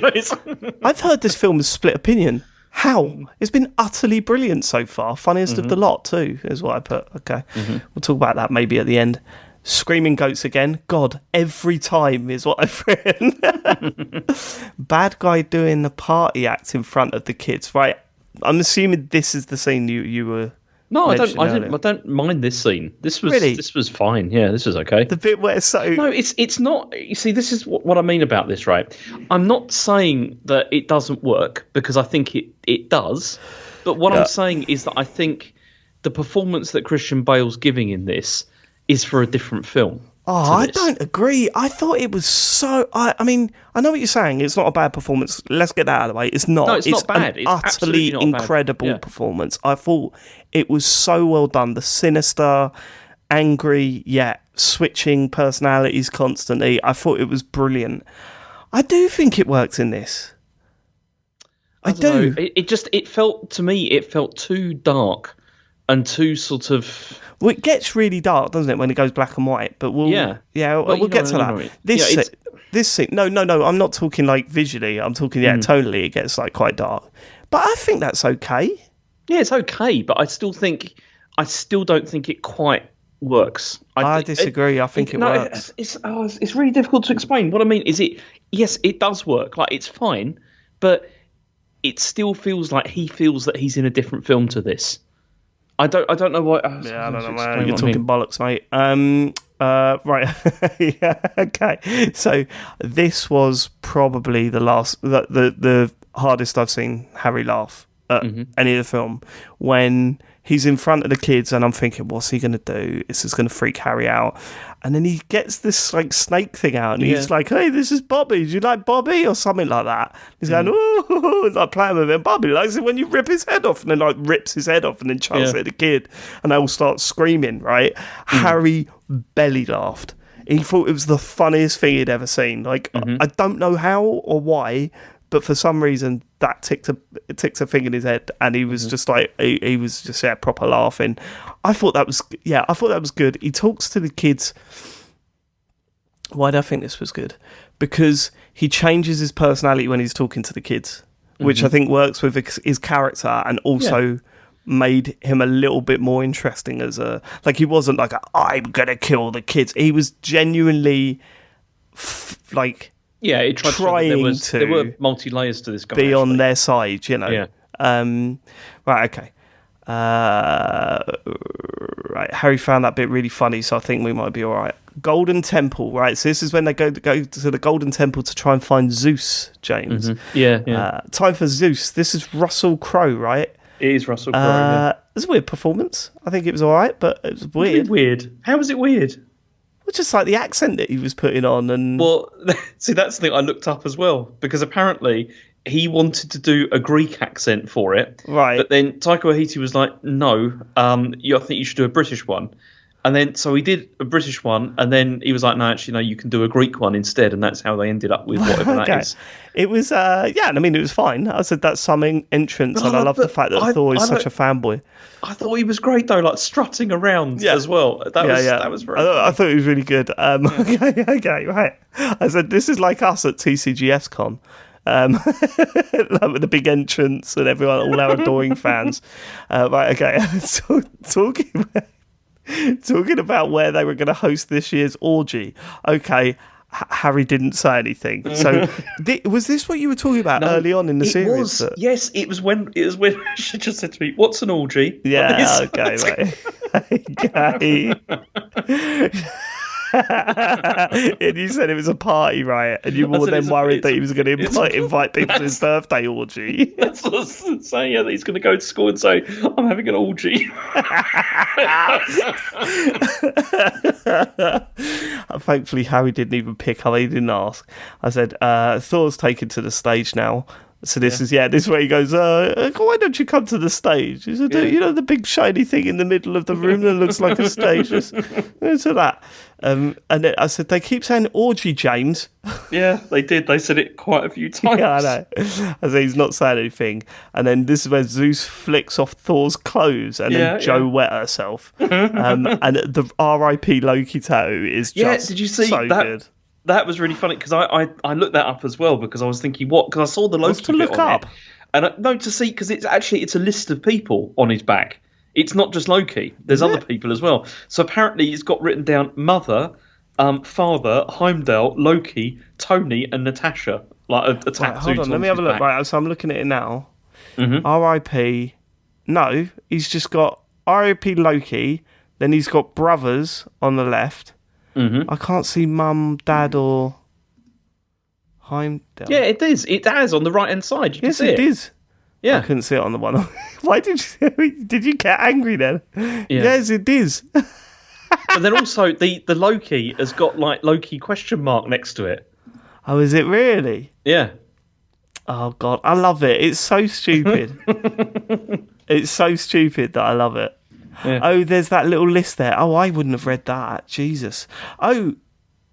Speaker 2: I've heard this film has split opinion. How? It's been utterly brilliant so far. Funniest of the lot too, is what I put. Okay. We'll talk about that maybe at the end. Screaming goats again. God, every time is what I've written. Bad guy doing the party act in front of the kids. Right. I'm assuming this is the scene you were.
Speaker 1: No, I don't mind this scene. This was fine. Yeah, this was okay.
Speaker 2: The bit where
Speaker 1: it's not. You see, this is what I mean about this, right? I'm not saying that it doesn't work because I think it does. But what I'm saying is that I think the performance that Christian Bale's giving in this is for a different film.
Speaker 2: Oh, I don't agree. I thought it was so... I mean, I know what you're saying. It's not a bad performance. Let's get that out of the way. It's not.
Speaker 1: No, it's not bad.
Speaker 2: It's utterly incredible performance. I thought it was so well done. The sinister, angry, switching personalities constantly. I thought it was brilliant. I do think it works in this. I do.
Speaker 1: Know. It felt too dark and too sort of...
Speaker 2: Well, it gets really dark, doesn't it, when it goes black and white? But we'll get to that. This scene, no, I'm not talking like visually. I'm talking tonally. It gets like quite dark, but I think that's okay.
Speaker 1: Yeah, it's okay, but I still don't think it quite works.
Speaker 2: I disagree. I think it works.
Speaker 1: It's really difficult to explain. What I mean is yes, it does work. Like it's fine, but it still feels like he feels that he's in a different film to this. I don't know what.
Speaker 2: I don't know, man. You're talking bollocks, mate. Right. Yeah. Okay. So this was probably the hardest I've seen Harry laugh at any of the film when he's in front of the kids, and I'm thinking, what's he going to do? This is going to freak Harry out. And then he gets this like snake thing out, and he's like, "Hey, this is Bobby. Do you like Bobby?" or something like that. He's going, "Oh," it's like playing with him. Bobby likes it when you rip his head off, and then like rips his head off, and then chucks it at the kid, and they all start screaming. Right? Harry belly laughed. He thought it was the funniest thing he'd ever seen. Like I don't know how or why, but for some reason that ticked a thing in his head, and he was just like he was just proper laughing. I thought that was good. He talks to the kids. Why do I think this was good? Because he changes his personality when he's talking to the kids, which I think works with his character, and also made him a little bit more interesting as he wasn't like I'm gonna kill the kids. He was genuinely
Speaker 1: he tried there were multi layers to this guy.
Speaker 2: Be on their side, you know.
Speaker 1: Yeah.
Speaker 2: Right. Okay. Right, Harry found that bit really funny, so I think we might be all right. Golden Temple, right? So this is when they go to the Golden Temple to try and find Zeus, James.
Speaker 1: Yeah.
Speaker 2: Time for Zeus. This is Russell Crowe, right?
Speaker 1: It is Russell Crowe. Yeah.
Speaker 2: It was a weird performance. I think it was all right, but it was weird.
Speaker 1: Weird. How was it weird?
Speaker 2: Well, just like the accent that he was putting on, and
Speaker 1: well, see, that's the thing I looked up as well, because apparently he wanted to do a Greek accent for it,
Speaker 2: right?
Speaker 1: But then Taika Waititi was like, "No, I think you should do a British one." And then so he did a British one, and then he was like, "No, actually, no, you can do a Greek one instead." And that's how they ended up with whatever that is.
Speaker 2: It was, yeah, I mean, it was fine. I said that's some entrance, and I love the fact that Thor is such a fanboy.
Speaker 1: I thought he was great though, like strutting around as well. That was very.
Speaker 2: I thought he was really good. Okay, right. I said this is like us at TCGS Con. Like with the big entrance and everyone, all our adoring fans. Right, okay. So, talking about where they were going to host this year's orgy. Okay, Harry didn't say anything. So, was this what you were talking about early on in the series?
Speaker 1: Yes, it was when she just said to me, "What's an orgy?"
Speaker 2: Yeah. Okay. Right. Okay. And you said it was a party, right? And you were then worried that he was going to invite people to his birthday orgy.
Speaker 1: That's what I was saying. Yeah, that he's going to go to school and say, "I'm having an orgy."
Speaker 2: Thankfully, Harry didn't even pick up. He didn't ask. I said, "Thor's taken to the stage now." So this is where he goes, why don't you come to the stage? He said, you know, the big shiny thing in the middle of the room that looks like a stage. So that. And then I said, they keep saying orgy, James.
Speaker 1: Yeah, they did. They said it quite a few times.
Speaker 2: Yeah, I know. I said, he's not saying anything. And then this is where Zeus flicks off Thor's clothes and then Joe wet herself. And the R.I.P. Loki tattoo is just
Speaker 1: did you see
Speaker 2: so
Speaker 1: that?
Speaker 2: Good.
Speaker 1: That was really funny because I looked that up as well because I was thinking because I saw the Loki
Speaker 2: to look
Speaker 1: bit on
Speaker 2: up?
Speaker 1: it, and to see because it's a list of people on his back. It's not just Loki. There's other people as well. So apparently it's got written down Mother, Father, Heimdall, Loki, Tony, and Natasha. Like a tattoo.
Speaker 2: Right, hold on, let me have a look. Right, so I'm looking at it now. R.I.P. No, he's just got R.I.P. Loki. Then he's got brothers on the left. I can't see Mum, Dad, or Heimdall.
Speaker 1: Yeah, it is. It has on the right hand side. You can see
Speaker 2: it is.
Speaker 1: Yeah,
Speaker 2: I couldn't see it on the one. Why did you get angry then? Yeah. Yes, it is.
Speaker 1: And then also the Loki has got like Loki question mark next to it.
Speaker 2: Oh, is it really?
Speaker 1: Yeah.
Speaker 2: Oh God, I love it. It's so stupid. It's so stupid that I love it. Yeah. Oh, there's that little list there. Oh, I wouldn't have read that. Jesus. Oh,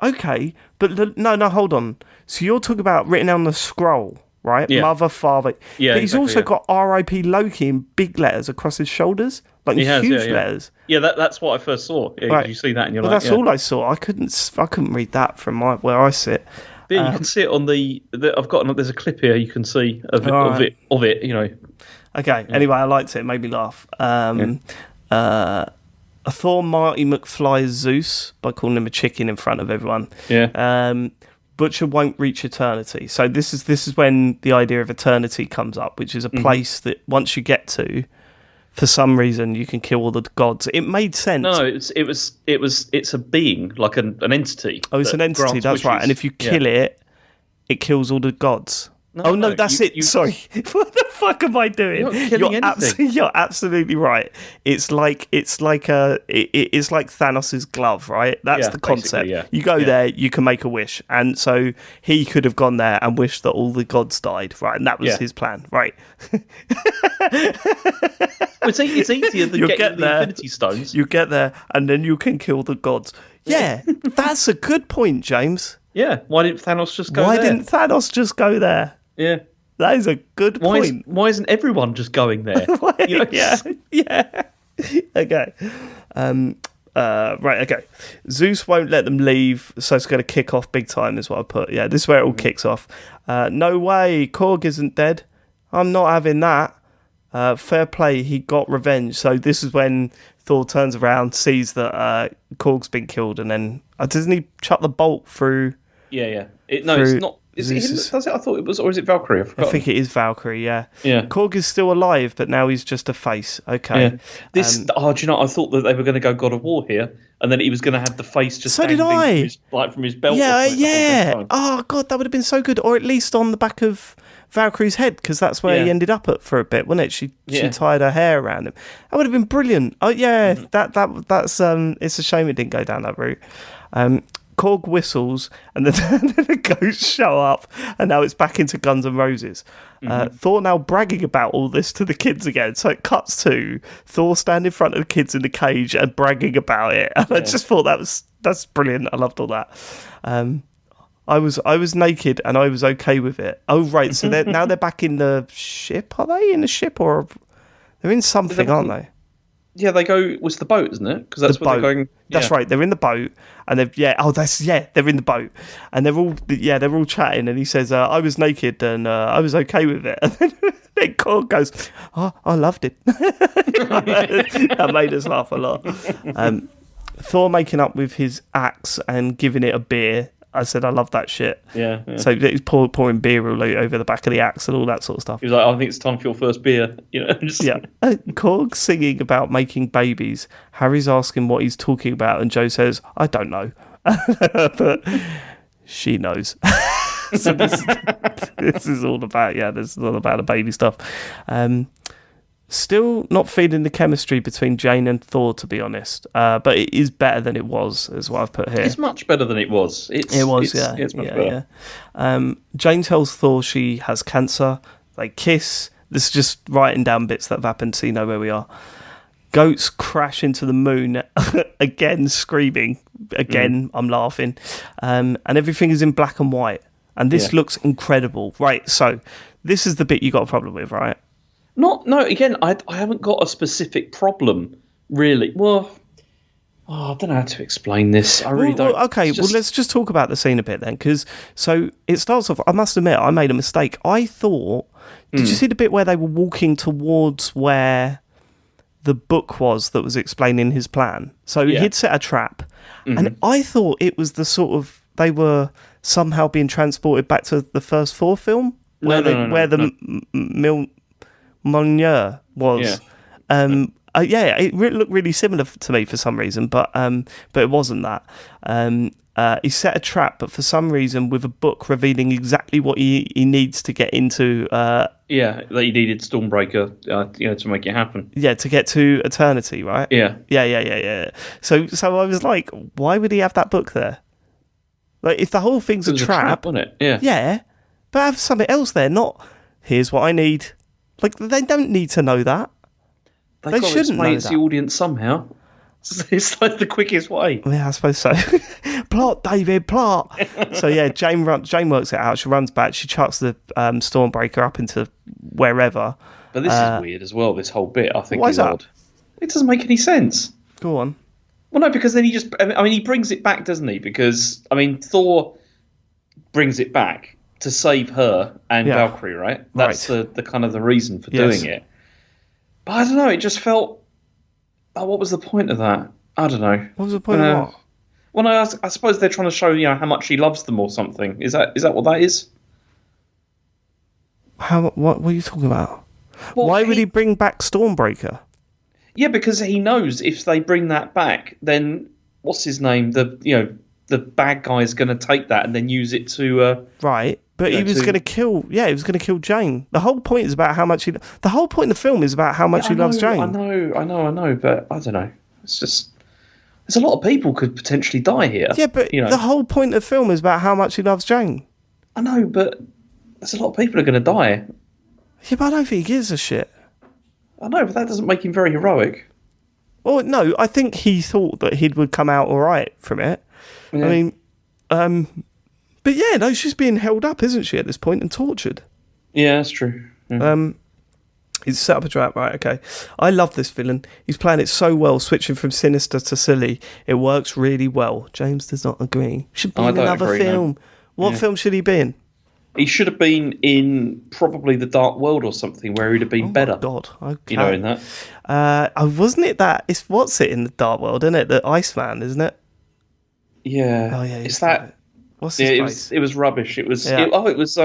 Speaker 2: okay. But no, hold on. So you're talking about written on the scroll, right? Yeah. Mother, father. Yeah, but he's also got R.I.P. Loki in big letters across his shoulders, like huge letters.
Speaker 1: Yeah, that's what I first saw. Yeah, right. You see that and you're
Speaker 2: that's all I saw. I couldn't read that from where I sit.
Speaker 1: Yeah, you can see it on the I've got. There's a clip here. You can see of it. You know.
Speaker 2: Okay. Yeah. Anyway, I liked it. It made me laugh. Thor Marty McFly's Zeus by calling him a chicken in front of everyone.
Speaker 1: Yeah.
Speaker 2: Butcher won't reach eternity. So this is when the idea of eternity comes up, which is a place that once you get to, for some reason you can kill all the gods. It made sense.
Speaker 1: No, it's a being, like an entity.
Speaker 2: Oh, it's an entity. That's right. And if you kill it, it kills all the gods. No, that's it. Sorry, what the fuck am I doing? You're absolutely right. It's like Thanos' glove, right? That's the concept. Yeah. You go there, you can make a wish, and so he could have gone there and wished that all the gods died, right? And that was his plan, right?
Speaker 1: It's easier than getting the Infinity Stones.
Speaker 2: You get there, and then you can kill the gods. Yeah, that's a good point, James.
Speaker 1: Yeah, why didn't Thanos just go there?
Speaker 2: Why didn't Thanos just go there?
Speaker 1: Yeah.
Speaker 2: That is a good point.
Speaker 1: Why isn't everyone just going there?
Speaker 2: Yeah. Okay. Right, okay. Zeus won't let them leave, so it's going to kick off big time is what I put. Yeah, this is where it all kicks off. No way, Korg isn't dead. I'm not having that. Fair play, he got revenge. So this is when Thor turns around, sees that Korg's been killed, and then doesn't he chuck the bolt through...
Speaker 1: Yeah. It's not... Is it him that does it? I thought it was, or is it Valkyrie?
Speaker 2: I think it is Valkyrie. Yeah.
Speaker 1: Yeah.
Speaker 2: Korg is still alive, but now he's just a face. Okay.
Speaker 1: Yeah. This. Do you know? I thought that they were going to go God of War here, and then he was going to have the face just.
Speaker 2: So did I.
Speaker 1: From his belt.
Speaker 2: Yeah. Yeah. Oh God, that would have been so good, or at least on the back of Valkyrie's head, because that's where he ended up at for a bit, wasn't it? She tied her hair around him. That would have been brilliant. Oh yeah. That's it's a shame it didn't go down that route. Korg whistles, and then the ghosts show up, and now it's back into Guns N' Roses. Thor now bragging about all this to the kids again. So it cuts to Thor standing in front of the kids in the cage and bragging about it. And I just thought that's brilliant. I loved all that. I was naked and I was okay with it. Oh right, so now they're back in the ship. Are they in the ship, or they're in something, aren't they?
Speaker 1: Yeah, they go. Was the boat, isn't it? Because that's where they're going.
Speaker 2: That's right. They're in the boat, and they're they're in the boat, and they're all chatting. And he says, "I was naked, and I was okay with it." And then Korg goes, "Oh, I loved it." That made us laugh a lot. Thor making up with his axe and giving it a beer. I said, I love that shit.
Speaker 1: Yeah.
Speaker 2: So he's pouring beer all over the back of the axe and all that sort of stuff.
Speaker 1: He was like, I think it's time for your first beer.
Speaker 2: Yeah. Korg singing about making babies. Harry's asking what he's talking about, and Joe says, I don't know. But she knows. So this is all about, this is all about the baby stuff. Still not feeling the chemistry between Jane and Thor, to be honest. But it is better than it was, is what I've put here.
Speaker 1: It's much better than it was. It's much better.
Speaker 2: Jane tells Thor she has cancer. They kiss. This is just writing down bits that have happened so you know where we are. Goats crash into the moon, again screaming. Again, I'm laughing. And everything is in black and white. And this looks incredible. Right, so this is the bit you got a problem with, right?
Speaker 1: Again, I haven't got a specific problem, really. Well, I don't know how to explain this. I really don't.
Speaker 2: Okay, let's just talk about the scene a bit then, because so it starts off, I must admit, I made a mistake. I thought, did you see the bit where they were walking towards where the book was that was explaining his plan? So he'd set a trap, and I thought it was the sort of, they were somehow being transported back to the first Thor film, where the Mjolnir was. It looked really similar to me for some reason, but it wasn't that. He set a trap, but for some reason, with a book revealing exactly what he needs to get into.
Speaker 1: That he needed Stormbreaker, to make it happen.
Speaker 2: Yeah, to get to eternity, right?
Speaker 1: Yeah.
Speaker 2: So I was like, why would he have that book there? Like, if the whole thing's a trap,
Speaker 1: wasn't it? Yeah.
Speaker 2: Yeah, but have something else there. Not here's what I need. Like, they don't need to know that.
Speaker 1: They shouldn't know that. The audience somehow. It's like the quickest way.
Speaker 2: Yeah, I suppose so. Plot, David, plot. So yeah, Jane works it out. She runs back. She chucks the Stormbreaker up into wherever.
Speaker 1: But this is weird as well. This whole bit, I think,
Speaker 2: is
Speaker 1: odd. It doesn't make any sense.
Speaker 2: Go on.
Speaker 1: Well, no, because then he brings it back, doesn't he? Because Thor brings it back to save her and Valkyrie, right? That's the kind of the reason for doing it. But I don't know, it just felt... Oh, what was the point of that? I don't know.
Speaker 2: What was the point of what?
Speaker 1: Well, no, I suppose they're trying to show, how much he loves them or something. Is that what that is?
Speaker 2: What are you talking about? Well, why would he bring back Stormbreaker?
Speaker 1: Yeah, because he knows if they bring that back, then what's his name? The bad guy is going to take that and then use it to...
Speaker 2: right. But he was going to kill. Yeah, he was going to kill Jane. The whole point is about how much he. The whole point of the film is about how much he loves Jane.
Speaker 1: I know, but I don't know. It's just there's a lot of people could potentially die here.
Speaker 2: Yeah, but the whole point of the film is about how much he loves Jane.
Speaker 1: I know, but there's a lot of people who are going to die.
Speaker 2: Yeah, but I don't think he gives a shit.
Speaker 1: I know, but that doesn't make him very heroic.
Speaker 2: Well, no, I think he thought that he would come out all right from it. Yeah. I mean, but yeah, no, she's being held up, isn't she, at this point, and tortured?
Speaker 1: Yeah, that's true. Yeah.
Speaker 2: He's set up a trap, right, okay. I love this villain. He's playing it so well, switching from sinister to silly. It works really well. James does not agree. Should be in another film. No. What film should he be in?
Speaker 1: He should have been in probably The Dark World or something, where he'd have been better.
Speaker 2: Oh, my God. Okay.
Speaker 1: In that.
Speaker 2: Wasn't it that... What's it in The Dark World, isn't it? The Iceman, isn't it?
Speaker 1: Yeah.
Speaker 2: Oh, yeah.
Speaker 1: Is that...
Speaker 2: What's his face?
Speaker 1: It was rubbish. It was
Speaker 2: Yeah.
Speaker 1: it was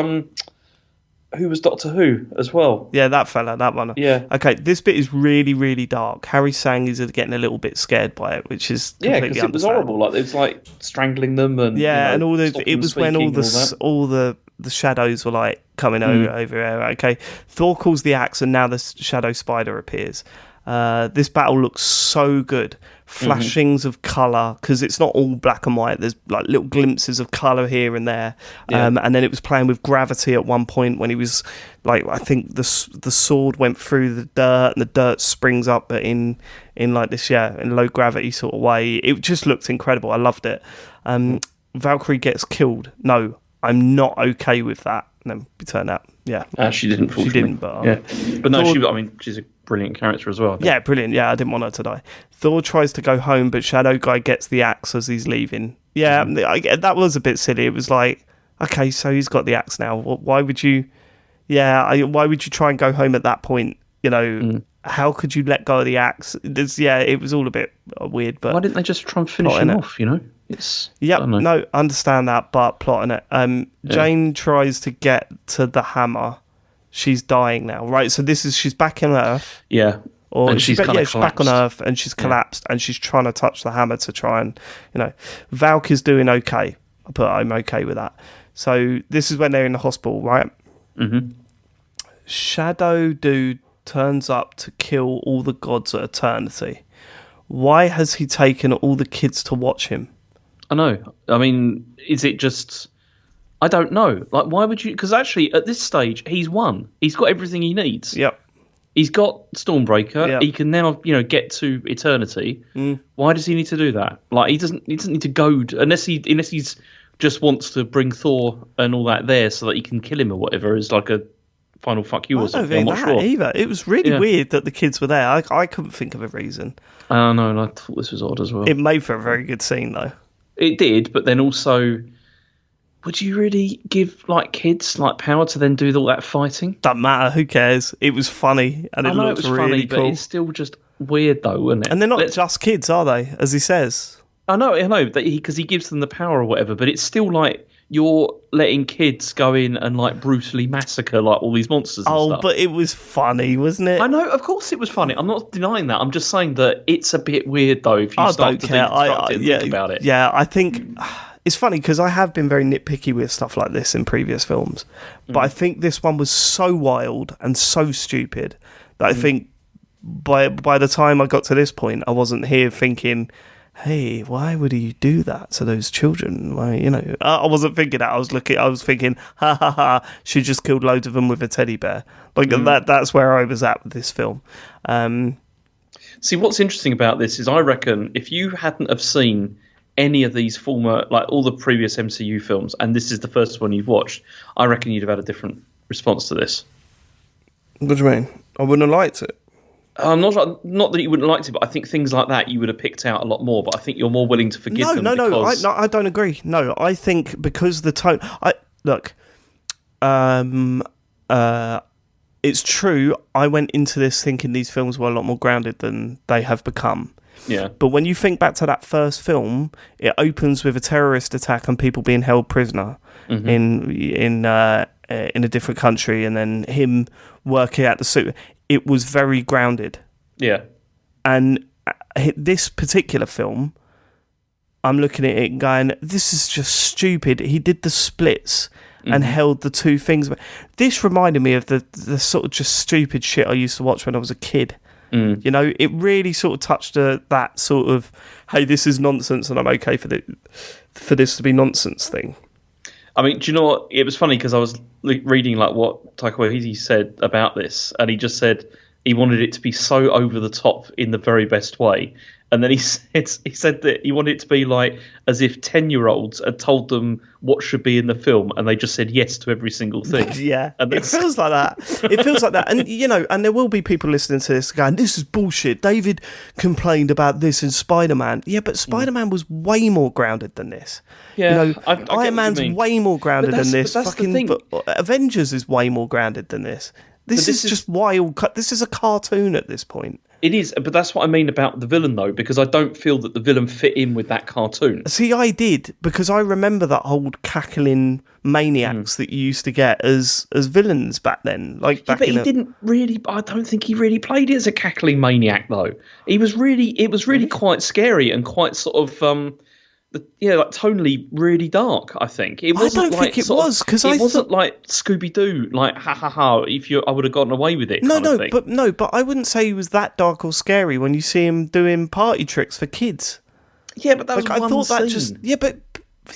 Speaker 1: who was Doctor Who as well?
Speaker 2: Yeah, that fella, that one.
Speaker 1: Yeah.
Speaker 2: Okay, this bit is really, really dark. Harry Sang is getting a little bit scared by it, which is completely
Speaker 1: because it was horrible. Like it was like strangling them and
Speaker 2: and all the
Speaker 1: stopping
Speaker 2: it
Speaker 1: them
Speaker 2: was when
Speaker 1: speaking,
Speaker 2: all the shadows were like coming over here. Okay, Thor calls the axe, and now the shadow spider appears. This battle looks so good. Flashings of colour, because it's not all black and white. There's like little glimpses of colour here and there. And then it was playing with gravity at one point when he was like, I think the sword went through the dirt and the dirt springs up in like this, in low gravity sort of way. It just looked incredible. I loved it. Valkyrie gets killed. No, I'm not okay with that. And then we turn out,
Speaker 1: she didn't.
Speaker 2: She didn't, but
Speaker 1: but no, she's a brilliant character as well.
Speaker 2: Yeah, brilliant. Yeah, I didn't want her to die. Thor tries to go home, but Shadow Guy gets the axe as he's leaving. Yeah, that was a bit silly. It was like, okay, so he's got the axe now. Why would you? Yeah, why would you try and go home at that point? You know, how could you let go of the axe? It was all a bit weird. But
Speaker 1: why didn't they just try and finish him off? You know, it's
Speaker 2: no, I understand that, but plotting it. Jane tries to get to the hammer. She's dying now, right? So she's back on Earth.
Speaker 1: Yeah.
Speaker 2: Or
Speaker 1: and she's
Speaker 2: back on Earth and she's collapsed and she's trying to touch the hammer to try and, Valk is doing okay. I'm okay with that. So this is when they're in the hospital, right? Mm-hmm. Shadow Dude turns up to kill all the gods at Eternity. Why has he taken all the kids to watch him?
Speaker 1: I know. I mean, is it just... I don't know. Like, why would you... Because actually, at this stage, he's won. He's got everything he needs.
Speaker 2: Yep.
Speaker 1: He's got Stormbreaker. Yep. He can now, get to Eternity. Why does he need to do that? Like, he doesn't need to go... Unless he's just wants to bring Thor and all that there so that he can kill him or whatever as like a final fuck you or something. I'm not sure.
Speaker 2: Either. It was really weird that the kids were there. I couldn't think of a reason.
Speaker 1: Oh, no, and I thought this was odd as well.
Speaker 2: It made for a very good scene, though.
Speaker 1: It did, but then also... Would you really give kids power to then do all that fighting?
Speaker 2: Doesn't matter. Who cares? It was funny and it looked really
Speaker 1: funny,
Speaker 2: cool.
Speaker 1: But it's still just weird, though, isn't it?
Speaker 2: And they're not just kids, are they? As he says.
Speaker 1: I know, because he gives them the power or whatever. But it's still like you're letting kids go in and brutally massacre all these monsters. And stuff.
Speaker 2: But it was funny, wasn't it?
Speaker 1: I know, of course it was funny. I'm not denying that. I'm just saying that it's a bit weird though if you start to think about it.
Speaker 2: Yeah, I think. It's funny because I have been very nitpicky with stuff like this in previous films, but I think this one was so wild and so stupid that I think by the time I got to this point, I wasn't here thinking, hey, why would he do that to those children? Why, I wasn't thinking that. I was thinking, ha ha ha, she just killed loads of them with a teddy bear. That's where I was at with this film.
Speaker 1: See, what's interesting about this is I reckon if you hadn't have seen any of these former, all the previous MCU films, and this is the first one you've watched, I reckon you'd have had a different response to this.
Speaker 2: What do you mean? I wouldn't have liked it.
Speaker 1: Not that you wouldn't have liked it, but I think things like that you would have picked out a lot more. But I think you're more willing to forgive them.
Speaker 2: No, I don't agree. No, I think because the tone. It's true. I went into this thinking these films were a lot more grounded than they have become.
Speaker 1: Yeah.
Speaker 2: But when you think back to that first film, it opens with a terrorist attack and people being held prisoner in a different country, and then him working at the suit. It was very grounded.
Speaker 1: Yeah.
Speaker 2: And this particular film, I'm looking at it and going, this is just stupid. He did the splits and held the two things. This reminded me of the sort of just stupid shit I used to watch when I was a kid. It really sort of touched that sort of, hey, this is nonsense and I'm okay for this to be nonsense thing.
Speaker 1: I mean, do you know what? It was funny because I was reading what Taika Waititi said about this, and he just said he wanted it to be so over the top in the very best way. And then he said that he wanted it to be as if 10-year-olds had told them what should be in the film, and they just said yes to every single thing.
Speaker 2: Yeah, and it feels like that. It feels like that. And, and there will be people listening to this going, this is bullshit. David complained about this in Spider-Man. Yeah, but Spider-Man was way more grounded than this.
Speaker 1: Yeah,
Speaker 2: Iron Man's way more grounded than this.
Speaker 1: Fucking
Speaker 2: Avengers is way more grounded than this. This is just wild. This is a cartoon at this point.
Speaker 1: It is, but that's what I mean about the villain, though, because I don't feel that the villain fit in with that cartoon.
Speaker 2: See, I did, because I remember that old cackling maniacs that you used to get as villains back then. Like back
Speaker 1: but he didn't really. I don't think he really played it as a cackling maniac, though. It was really quite scary and quite sort of like tonally really dark. I think it wasn't. I don't think
Speaker 2: it was, because
Speaker 1: it wasn't like Scooby Doo, like ha ha ha. I would have gotten away with it.
Speaker 2: But I wouldn't say he was that dark or scary when you see him doing party tricks for kids.
Speaker 1: Yeah, but that was one scene.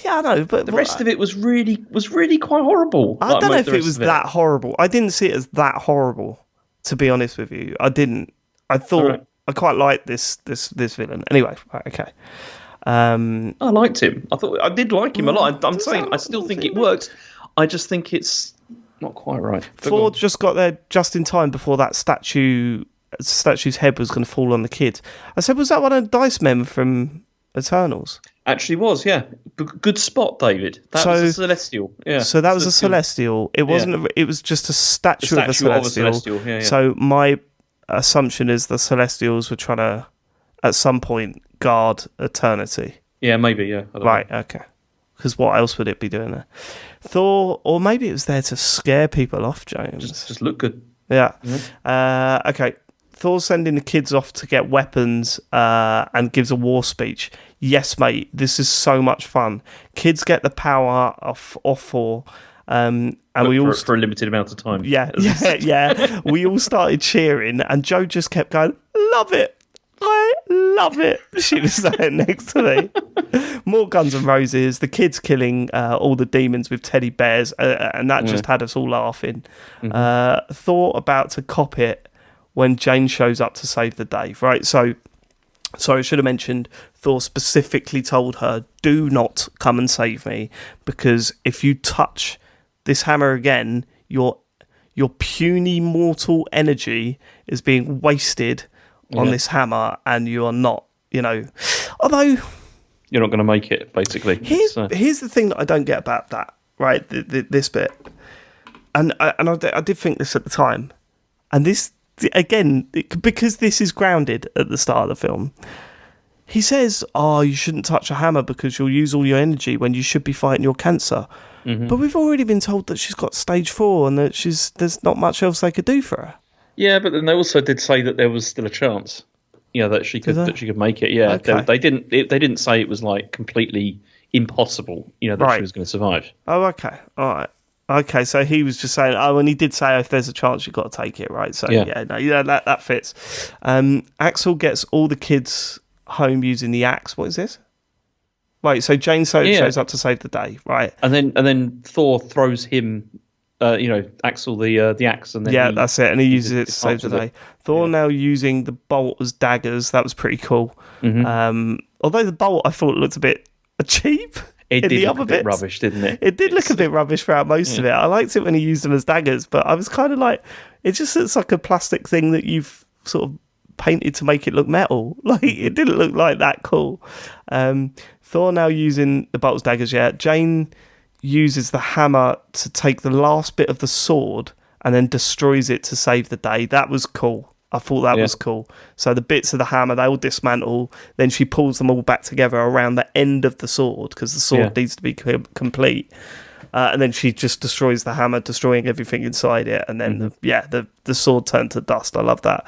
Speaker 2: I know, but
Speaker 1: the rest of it was really quite horrible.
Speaker 2: I don't know if it was that horrible. I didn't see it as that horrible, to be honest with you. I didn't. I thought I quite liked this villain. Anyway, right, okay.
Speaker 1: I liked him. I did like him a lot. I'm saying I still think it works. I just think it's not quite right.
Speaker 2: Thor just got there just in time before that statue's head was going to fall on the kid. I said, was that one of the Dice Men from Eternals?
Speaker 1: Actually was, yeah. Good spot, David. That was a Celestial. Yeah.
Speaker 2: So that was a Celestial. It wasn't. It was just a statue of a Celestial.
Speaker 1: Yeah.
Speaker 2: So my assumption is the Celestials were trying to, at some point, guard eternity.
Speaker 1: Yeah, maybe. Yeah.
Speaker 2: Right. Okay. Because what else would it be doing there? Thor, or maybe it was there to scare people off, James.
Speaker 1: Just look good.
Speaker 2: Yeah. Mm-hmm. Okay. Thor's sending the kids off to get weapons and gives a war speech. Yes, mate, this is so much fun. Kids get the power off Thor. And we all
Speaker 1: for a limited amount of time.
Speaker 2: Yeah. We all started cheering, and Joe just kept going, "Love it. I love it." She was saying next to me. More Guns N' Roses, the kids killing all the demons with teddy bears, and that just had us all laughing. Mm-hmm. Thor about to cop it when Jane shows up to save the day, right? So I should have mentioned, Thor specifically told her, do not come and save me, because if you touch this hammer again, your puny mortal energy is being wasted on this hammer, and you are not, although...
Speaker 1: You're not going to make it, basically.
Speaker 2: Here's the thing that I don't get about that, right, this bit. And I did think this at the time, and this... Again, because this is grounded at the start of the film, he says, you shouldn't touch a hammer because you'll use all your energy when you should be fighting your cancer. Mm-hmm. But we've already been told that she's got stage 4 and that there's not much else they could do for her.
Speaker 1: Yeah, but then they also did say that there was still a chance, that she could make it. Yeah, okay. They didn't say it was like completely impossible, that she was going to survive.
Speaker 2: Oh, okay, all right. Okay, so he was just saying, and he did say if there's a chance, you've got to take it, right? So, that fits. Axel gets all the kids home using the axe. What is this? Right, so Jane shows up to save the day, right?
Speaker 1: And then Thor throws him, Axel the axe. And then
Speaker 2: that's it, and he uses it to save the day. Thor now using the bolt as daggers. That was pretty cool. Mm-hmm. Although the bolt, I thought, looked a bit cheap.
Speaker 1: It did look a bit rubbish, didn't it?
Speaker 2: It did look a bit rubbish throughout most of it. I liked it when he used them as daggers, but I was kind of like, it just looks like a plastic thing that you've sort of painted to make it look metal. Like, it didn't look like that cool. Thor now using the bolts, daggers, Jane uses the hammer to take the last bit of the sword and then destroys it to save the day. That was cool. I thought that was cool. So the bits of the hammer, they all dismantle. Then she pulls them all back together around the end of the sword, because the sword needs to be complete. And then she just destroys the hammer, destroying everything inside it. And then, the sword turned to dust. I love that.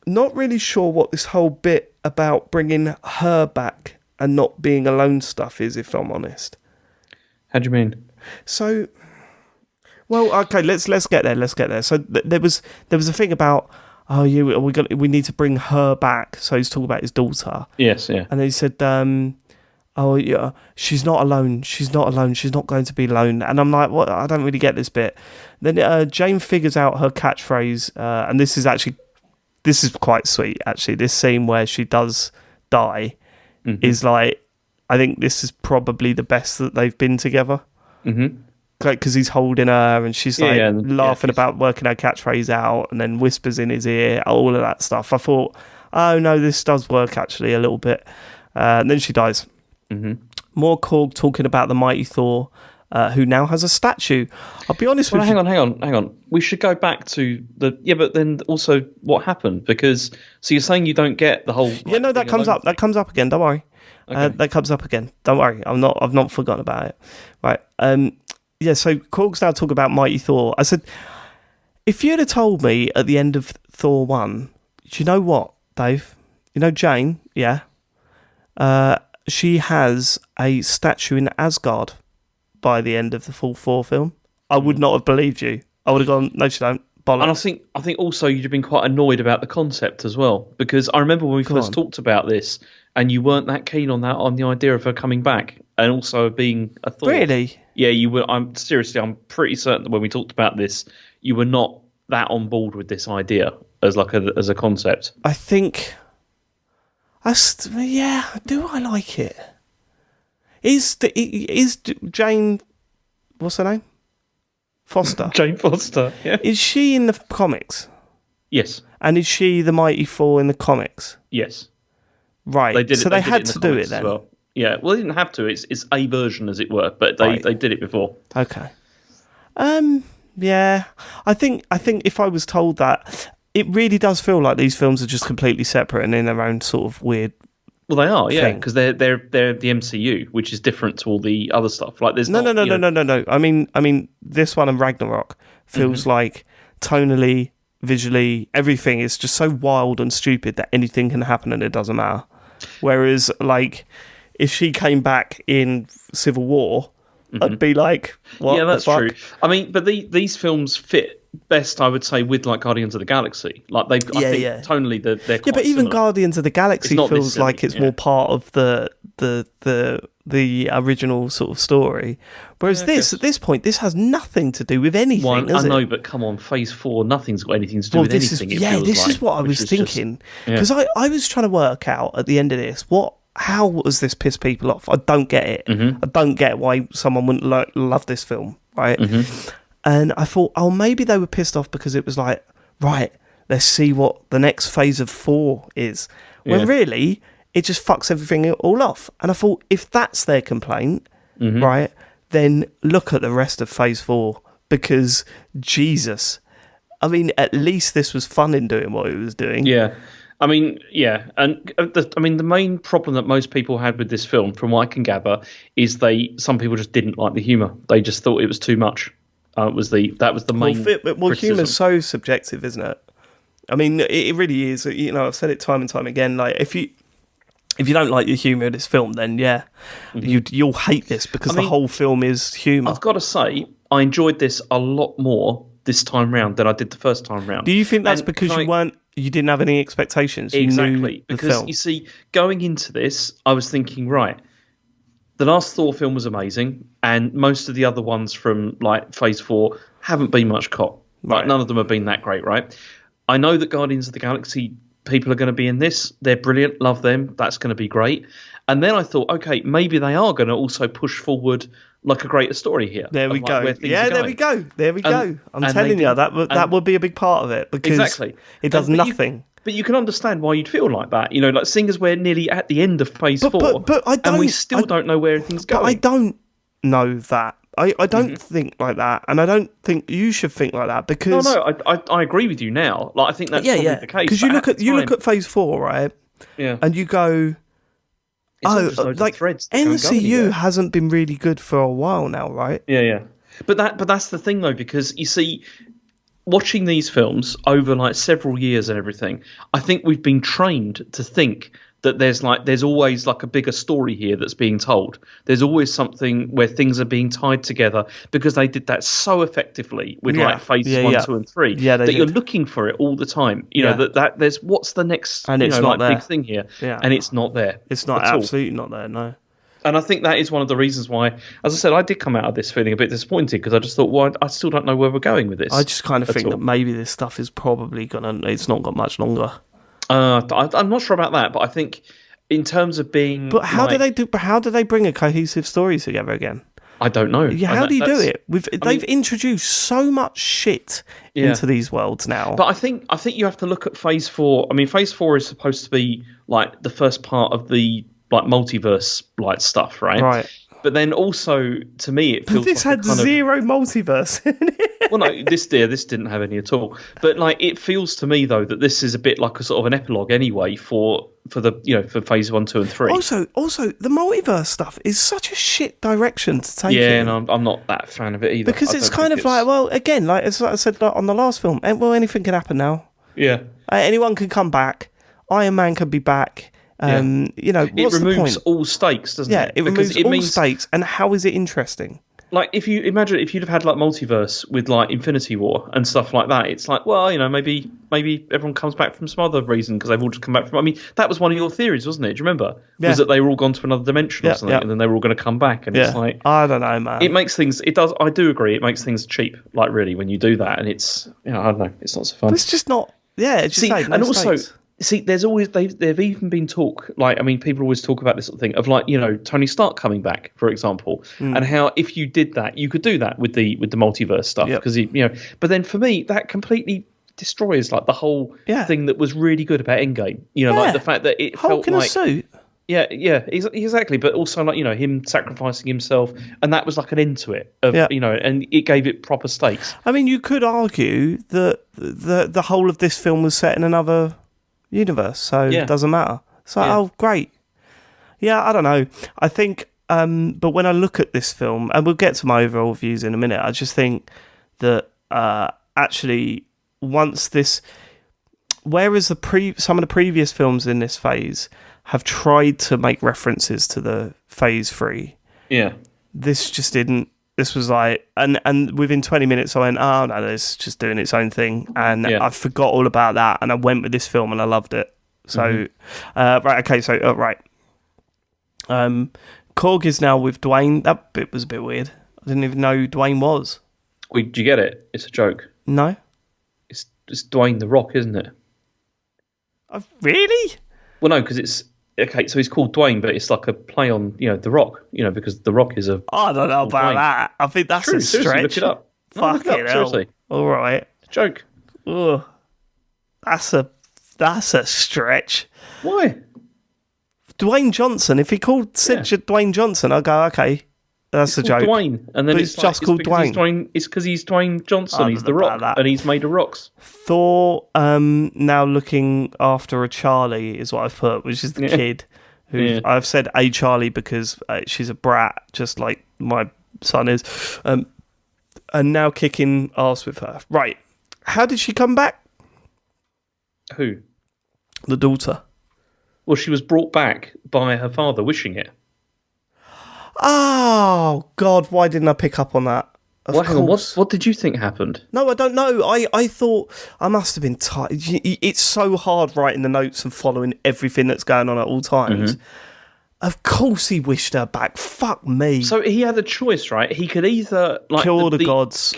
Speaker 2: Not really sure what this whole bit about bringing her back and not being alone stuff is, if I'm honest.
Speaker 1: How do you mean?
Speaker 2: So... Well, okay, let's get there. So there was a thing about, we need to bring her back. So he's talking about his daughter.
Speaker 1: Yes, yeah.
Speaker 2: And he said, she's not alone. She's not alone. She's not going to be alone. And I'm like, what? I don't really get this bit. Then Jane figures out her catchphrase, and this is quite sweet, actually. This scene where she does die is like, I think this is probably the best that they've been together. Mm-hmm. Because he's holding her and she's laughing about working her catchphrase out, and then whispers in his ear, all of that stuff. I thought, oh no, this does work actually a little bit. And then she dies. Mm-hmm. More Korg talking about the mighty Thor. who now has a statue. I'll be honest with you.
Speaker 1: Hang on. We should go back to but then also what happened? Because so you're saying you don't get the whole.
Speaker 2: Yeah, no, that comes up. That comes up again. Don't worry.
Speaker 1: Okay.
Speaker 2: That comes up again. Don't worry. I've not forgotten about it. Right. Yeah. So Cork's now talking about Mighty Thor. I said, if you'd have told me at the end of Thor 1, do you know what, Dave? You know Jane? Yeah. She has a statue in Asgard by the end of the full Thor film. I would not have believed you. I would have gone, no, she don't. Bollocks.
Speaker 1: And I think also you'd have been quite annoyed about the concept as well, because I remember when we first talked about this, and you weren't that keen on the idea of her coming back, and also being a Thor.
Speaker 2: Really?
Speaker 1: Yeah, you were. I'm pretty certain that when we talked about this, you were not that on board with this idea as as a concept.
Speaker 2: I think. Yeah, do I like it? Is Jane? What's her name? Foster.
Speaker 1: Jane Foster. Yeah.
Speaker 2: Is she in the comics?
Speaker 1: Yes.
Speaker 2: And is she the Mighty Thor in the comics?
Speaker 1: Yes.
Speaker 2: Right. They had to do it then.
Speaker 1: Well. Yeah. Well, they didn't have to. It's a version, as it were, but they did it before.
Speaker 2: Okay. Yeah. I think if I was told that, it really does feel like these films are just completely separate and in their own sort of weird.
Speaker 1: Well, they are, yeah, because they're the MCU, which is different to all the other stuff. Like, there's
Speaker 2: no. I mean, this one and Ragnarok feels like tonally, visually, everything is just so wild and stupid that anything can happen and it doesn't matter. Whereas, like, if she came back in Civil War, I'd be like, what?
Speaker 1: Yeah, that's
Speaker 2: the fuck?
Speaker 1: true. I mean, but these films fit best, I would say, with like Guardians of the Galaxy. Like I think tonally they're quite
Speaker 2: but even
Speaker 1: similar.
Speaker 2: Guardians of the Galaxy feels like it's more part of the original sort of story. Whereas at this point, this has nothing to do with anything.
Speaker 1: I know, but come on, Phase 4, nothing's got anything to do with anything.
Speaker 2: This is what I was thinking, because I was trying to work out at the end of this how was this piss people off? I don't get it. I don't get why someone wouldn't love this film, right? And I thought, maybe they were pissed off because it was like, right, let's see what the next phase of 4 is. When really, it just fucks everything all off. And I thought, if that's their complaint, right, then look at the rest of Phase 4, because Jesus, I mean, at least this was fun in doing what it was doing.
Speaker 1: Yeah. I mean, yeah, and the main problem that most people had with this film, from what I can gather, is some people just didn't like the humour. They just thought it was too much. That was the main.
Speaker 2: Well, humour's so subjective, isn't it? I mean, it really is. You know, I've said it time and time again. Like, if you don't like the humour of this film, then you'll hate this, because the whole film is humour.
Speaker 1: I've got to say, I enjoyed this a lot more this time round than I did the first time round.
Speaker 2: Do you think that's because you didn't have any expectations?
Speaker 1: Exactly, because you see, going into this, I was thinking, right, the last Thor film was amazing, and most of the other ones from like Phase 4 haven't been much cop. Right. None of them have been that great, right? I know that Guardians of the Galaxy people are going to be in this. They're brilliant. Love them. That's going to be great. And then I thought, okay, maybe they are going to also push forward like a greater story here.
Speaker 2: There we go. Yeah, there we go. There we go. I'm telling you, that would be a big part of it, because it does nothing.
Speaker 1: But you can understand why you'd feel like that. You know, like seeing as we're nearly at the end of Phase 4, and we still don't know where things go.
Speaker 2: But I don't know that. I don't think like that, and I don't think you should think like that, because
Speaker 1: I agree with you now. Like, I think that's probably the case.
Speaker 2: Because you look at Phase 4, right?
Speaker 1: Yeah.
Speaker 2: And you go, like MCU hasn't been really good for a while now, right?
Speaker 1: Yeah. But that's the thing though, because you see, watching these films over like several years and everything, I think we've been trained to think that there's always like a bigger story here that's being told. There's always something where things are being tied together, because they did that so effectively with like Phases 1, 2, and 3.
Speaker 2: Yeah, that
Speaker 1: you're looking for it all the time. You know that there's what's the next big thing here, and it's not there.
Speaker 2: It's not absolutely not there. No.
Speaker 1: And I think that is one of the reasons why, as I said, I did come out of this feeling a bit disappointed, because I just thought, well, I still don't know where we're going with this.
Speaker 2: I just kind of think that maybe this stuff is probably it's not got much longer.
Speaker 1: I'm not sure about that, but I think in terms of being...
Speaker 2: But how do they bring a cohesive story together again?
Speaker 1: I don't know.
Speaker 2: Yeah, how do you do it? They've introduced so much shit into these worlds now.
Speaker 1: But I think you have to look at Phase 4. I mean, Phase 4 is supposed to be like the first part of the like multiverse like stuff, right?
Speaker 2: Right.
Speaker 1: But then also, to me, it feels
Speaker 2: this
Speaker 1: like
Speaker 2: had zero multiverse in it.
Speaker 1: Well, no, this didn't have any at all. But like, it feels to me though that this is a bit like a sort of an epilogue anyway for for phase 1, 2, and 3.
Speaker 2: Also, the multiverse stuff is such a shit direction to take.
Speaker 1: Yeah, and I'm not that fan of it either.
Speaker 2: Because it's kind of like, well, again, like as I said on the last film, anything can happen now.
Speaker 1: Yeah,
Speaker 2: anyone can come back. Iron Man can be back. What's
Speaker 1: it removes all stakes, doesn't it?
Speaker 2: Yeah, it removes all stakes. And how is it interesting?
Speaker 1: Like, if you imagine if you'd have had like multiverse with like Infinity War and stuff like that, it's like, well, maybe everyone comes back from some other reason because they've all just come back from. I mean, that was one of your theories, wasn't it? Do you remember? Yeah. Was that they were all gone to another dimension or something, and then they were all going to come back? And it's like,
Speaker 2: I don't know, man.
Speaker 1: It makes things. It does. I do agree. It makes things cheap. Like, really, when you do that, and it's I don't know. It's not so fun.
Speaker 2: But it's just not. Yeah, it's just like, no
Speaker 1: and
Speaker 2: stakes.
Speaker 1: Also. See, there's always they've even been talk like, I mean, people always talk about this sort of thing of like, Tony Stark coming back, for example, and how if you did that, you could do that with the multiverse stuff because But then for me, that completely destroys like the whole thing that was really good about Endgame. Like the fact that it
Speaker 2: Hulk
Speaker 1: felt
Speaker 2: in
Speaker 1: like
Speaker 2: a suit.
Speaker 1: Yeah, exactly. But also like him sacrificing himself, and that was like an end to it. And it gave it proper stakes.
Speaker 2: I mean, you could argue that the whole of this film was set in another universe, so it doesn't matter. So oh great. I don't know. I think but when I look at this film, and we'll get to my overall views in a minute, I just think that actually once this, whereas some of the previous films in this phase have tried to make references to the phase 3, this just didn't. This was like, and within 20 minutes I went, oh no, it's just doing its own thing, and I forgot all about that, and I went with this film and I loved it. So, Korg is now with Dwayne. That bit was a bit weird. I didn't even know who Dwayne was.
Speaker 1: Wait, did you get it? It's a joke.
Speaker 2: No.
Speaker 1: It's Dwayne the Rock, isn't it?
Speaker 2: Really?
Speaker 1: Well, no, because it's... Okay, so he's called Dwayne, but it's like a play on, The Rock, because The Rock is a...
Speaker 2: I don't know about that. I think that's a stretch.
Speaker 1: Look it up.
Speaker 2: Fuck it, seriously. All right.
Speaker 1: Joke.
Speaker 2: Ugh. That's a stretch.
Speaker 1: Why?
Speaker 2: Dwayne Johnson. If he called Dwayne Johnson, I'd go, okay, that's a joke.
Speaker 1: Dwayne, and then
Speaker 2: it's just called Dwayne.
Speaker 1: It's because he's Dwayne Johnson. He's The Rock, and he's made of rocks.
Speaker 2: Thor, now looking after a Charlie is what I've put, which is the kid who I've said a Charlie because she's a brat, just like my son is, and now kicking ass with her. Right? How did she come back?
Speaker 1: Who?
Speaker 2: The daughter.
Speaker 1: Well, she was brought back by her father wishing it.
Speaker 2: Oh, God, why didn't I pick up on that?
Speaker 1: Hang on, what did you think happened?
Speaker 2: No, I don't know. I thought I must have been tired. It's so hard writing the notes and following everything that's going on at all times. Mm-hmm. Of course he wished her back. Fuck me.
Speaker 1: So he had a choice, right? He could either
Speaker 2: kill the gods,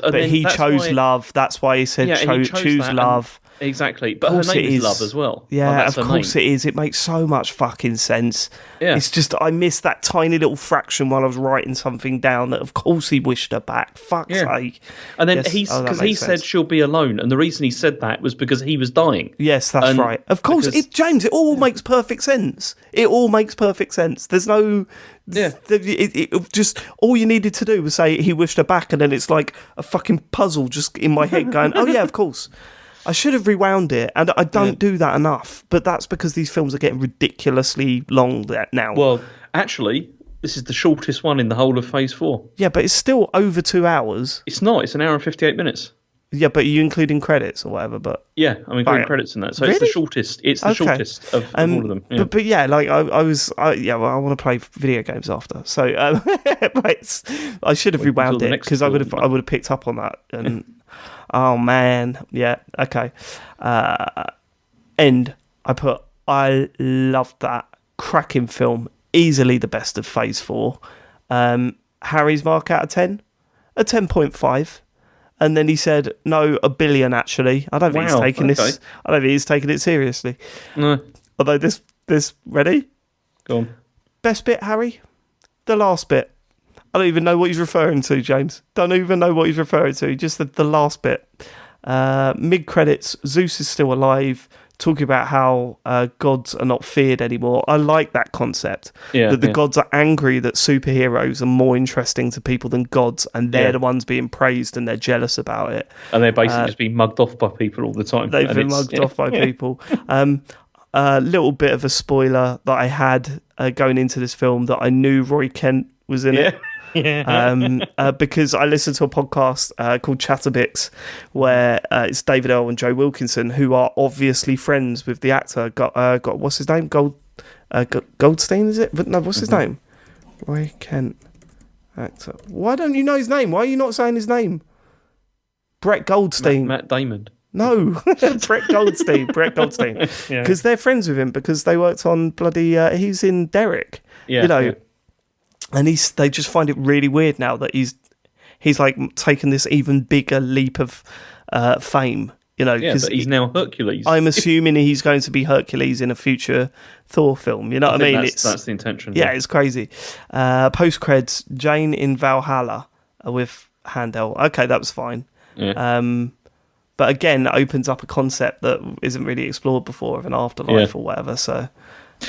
Speaker 2: but he chose love. That's why he said choose love.
Speaker 1: Exactly, but her name is Love as well.
Speaker 2: Yeah, of course it is. It makes so much fucking sense. Yeah. It's just I missed that tiny little fraction while I was writing something down that of course he wished her back. Fuck's sake.
Speaker 1: And then he said she'll be alone, and the reason he said that was because he was dying.
Speaker 2: Yes, that's right. Of course, James, it all makes perfect sense. It all makes perfect sense. There's no... Yeah, it just all you needed to do was say he wished her back, and then it's like a fucking puzzle just in my head going, oh yeah, of course. I should have rewound it, and I don't do that enough. But that's because these films are getting ridiculously long now.
Speaker 1: Well, actually, this is the shortest one in the whole of Phase 4.
Speaker 2: Yeah, but it's still over 2 hours.
Speaker 1: It's not. It's an hour and 58 minutes.
Speaker 2: Yeah, but are you including credits or whatever? But
Speaker 1: yeah, I'm including credits in that. So really? It's the shortest. It's the shortest of all of them. Yeah.
Speaker 2: But yeah, like I want to play video games after. So I should have rewound it because I would have picked up on that. And oh man, yeah, okay. End. I loved that cracking film. Easily the best of Phase 4. Harry's mark out of 10, a 10.5. And then he said, no, 1 billion, actually. I don't think he's taking this. I don't think he's taking it seriously.
Speaker 1: No.
Speaker 2: Although this ready?
Speaker 1: Go on.
Speaker 2: Best bit, Harry? The last bit. I don't even know what he's referring to, James. Don't even know what he's referring to. Just the last bit. Mid-credits, Zeus is still alive. talking about how gods are not feared anymore. I like that concept.
Speaker 1: Yeah,
Speaker 2: that the gods are angry that superheroes are more interesting to people than gods, and they're the ones being praised and they're jealous about it.
Speaker 1: And they're basically just being mugged off by people all the time.
Speaker 2: They've been mugged off by people. A little bit of a spoiler that I had going into this film, that I knew Roy Kent was in it. Because I listened to a podcast called Chatterbix, where it's David Earl and Joe Wilkinson, who are obviously friends with the actor. Got what's his name? Goldstein, is it? But no, what's his name? Roy Kent, actor. Why don't you know his name? Why are you not saying his name? Brett Goldstein.
Speaker 1: Matt Damon.
Speaker 2: No, Brett Goldstein. Because they're friends with him, because they worked on bloody. He's in Derek.
Speaker 1: Yeah.
Speaker 2: And they just find it really weird now that he's like taken this even bigger leap of fame.
Speaker 1: But he's now Hercules.
Speaker 2: I'm assuming he's going to be Hercules in a future Thor film. You know what I mean?
Speaker 1: That's the intention.
Speaker 2: Yeah, it's crazy. Post creds, Jane in Valhalla with Handel. Okay, that was fine.
Speaker 1: Yeah.
Speaker 2: But again, it opens up a concept that isn't really explored before, of an afterlife or whatever. So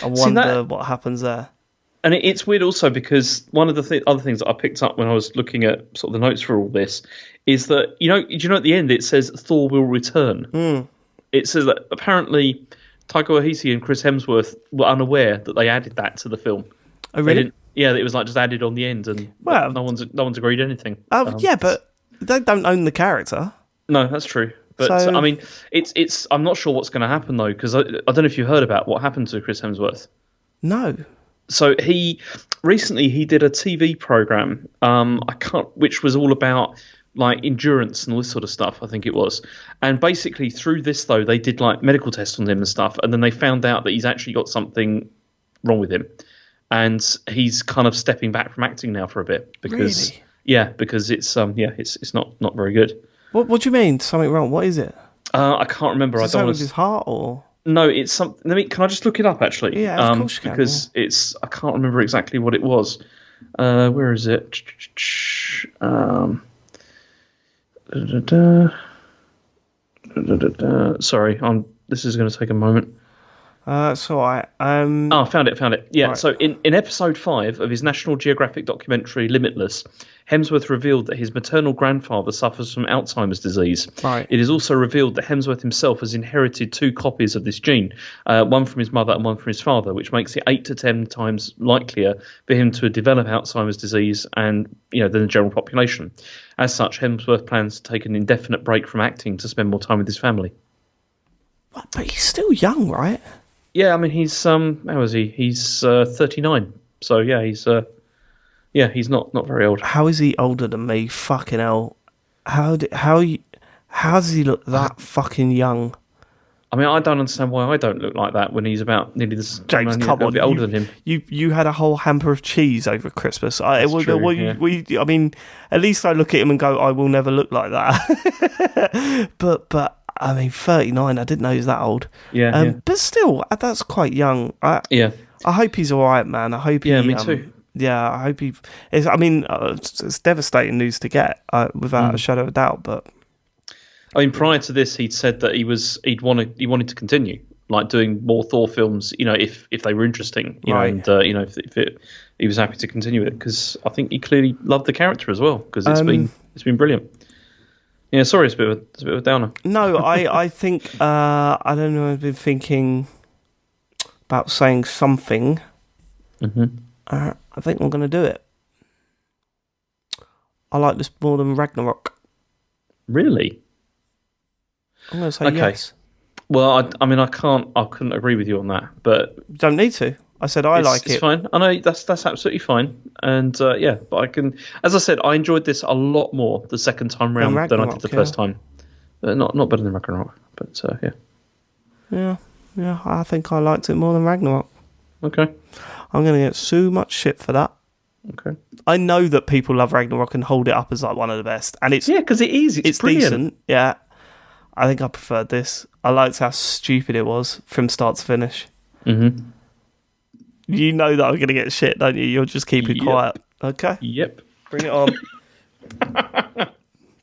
Speaker 2: I wonder what happens there.
Speaker 1: And it's weird also, because one of the other things that I picked up when I was looking at sort of the notes for all this is that, at the end it says Thor will return. It says that apparently Taika Waititi and Chris Hemsworth were unaware that they added that to the film.
Speaker 2: Oh, really?
Speaker 1: It was like just added on the end, and no one's agreed anything.
Speaker 2: But they don't own the character.
Speaker 1: No, that's true. But I mean, it's. I'm not sure what's going to happen though, because I don't know if you heard about what happened to Chris Hemsworth.
Speaker 2: No.
Speaker 1: So he did a TV program, which was all about like endurance and all this sort of stuff. I think it was, and basically through this though, they did like medical tests on him and stuff, and then they found out that he's actually got something wrong with him, and he's kind of stepping back from acting now for a bit because because it's it's not very good.
Speaker 2: What do you mean something wrong? What is it?
Speaker 1: I can't remember.
Speaker 2: Is it something with his heart or?
Speaker 1: No, it's something. Can I just look it up actually?
Speaker 2: Yeah, of course you can.
Speaker 1: Because it's I can't remember exactly what it was. Where is it? Sorry, this is going to take a moment.
Speaker 2: It's all right.
Speaker 1: I found it. Yeah,
Speaker 2: right.
Speaker 1: So in episode 5 of his National Geographic documentary Limitless, Hemsworth revealed that his maternal grandfather suffers from Alzheimer's disease.
Speaker 2: Right.
Speaker 1: It is also revealed that Hemsworth himself has inherited 2 copies of this gene, one from his mother and one from his father, which makes it 8 to 10 times likelier for him to develop Alzheimer's disease than the general population. As such, Hemsworth plans to take an indefinite break from acting to spend more time with his family.
Speaker 2: What? But he's still young, right?
Speaker 1: Yeah, I mean, he's how is he? He's 39. So yeah, he's not very old.
Speaker 2: How is he older than me? Fucking hell! How does he look that fucking young?
Speaker 1: I mean, I don't understand why I don't look like that when he's about nearly this.
Speaker 2: James, come on,
Speaker 1: a bit older than him.
Speaker 2: You had a whole hamper of cheese over Christmas.
Speaker 1: That's true,
Speaker 2: I mean, at least I look at him and go, I will never look like that. but. I mean, 39. I didn't know he was that old.
Speaker 1: Yeah.
Speaker 2: But still, that's quite young. I hope he's all right, man. I hope.
Speaker 1: Yeah, me too.
Speaker 2: Yeah, I hope he. It's devastating news to get, without a shadow of a doubt. But
Speaker 1: I mean, prior to this, he'd said that he wanted to continue, like doing more Thor films. If they were interesting,
Speaker 2: right.
Speaker 1: And he was happy to continue it, because I think he clearly loved the character as well, because it's been brilliant. Yeah, sorry, it's a bit of a downer.
Speaker 2: No, I think I don't know. I've been thinking about saying something.
Speaker 1: Mm-hmm.
Speaker 2: I think I'm going to do it. I like this more than Ragnarok.
Speaker 1: Really?
Speaker 2: I'm going to say yes.
Speaker 1: Well, I couldn't agree with you on that, but
Speaker 2: you don't need to. I said like it.
Speaker 1: It's fine. I know that's absolutely fine, and but I can. As I said, I enjoyed this a lot more the second time round than I did the first time. Not better than Ragnarok, but yeah.
Speaker 2: Yeah. I think I liked it more than Ragnarok.
Speaker 1: Okay.
Speaker 2: I'm going to get so much shit for that.
Speaker 1: Okay.
Speaker 2: I know that people love Ragnarok and hold it up as like one of the best, and it's
Speaker 1: because it is. It's brilliant.
Speaker 2: Decent. Yeah. I think I preferred this. I liked how stupid it was from start to finish.
Speaker 1: Mm-hmm.
Speaker 2: You know that I'm going to get shit, don't you? You'll just keep it quiet. Okay?
Speaker 1: Yep.
Speaker 2: Bring it on.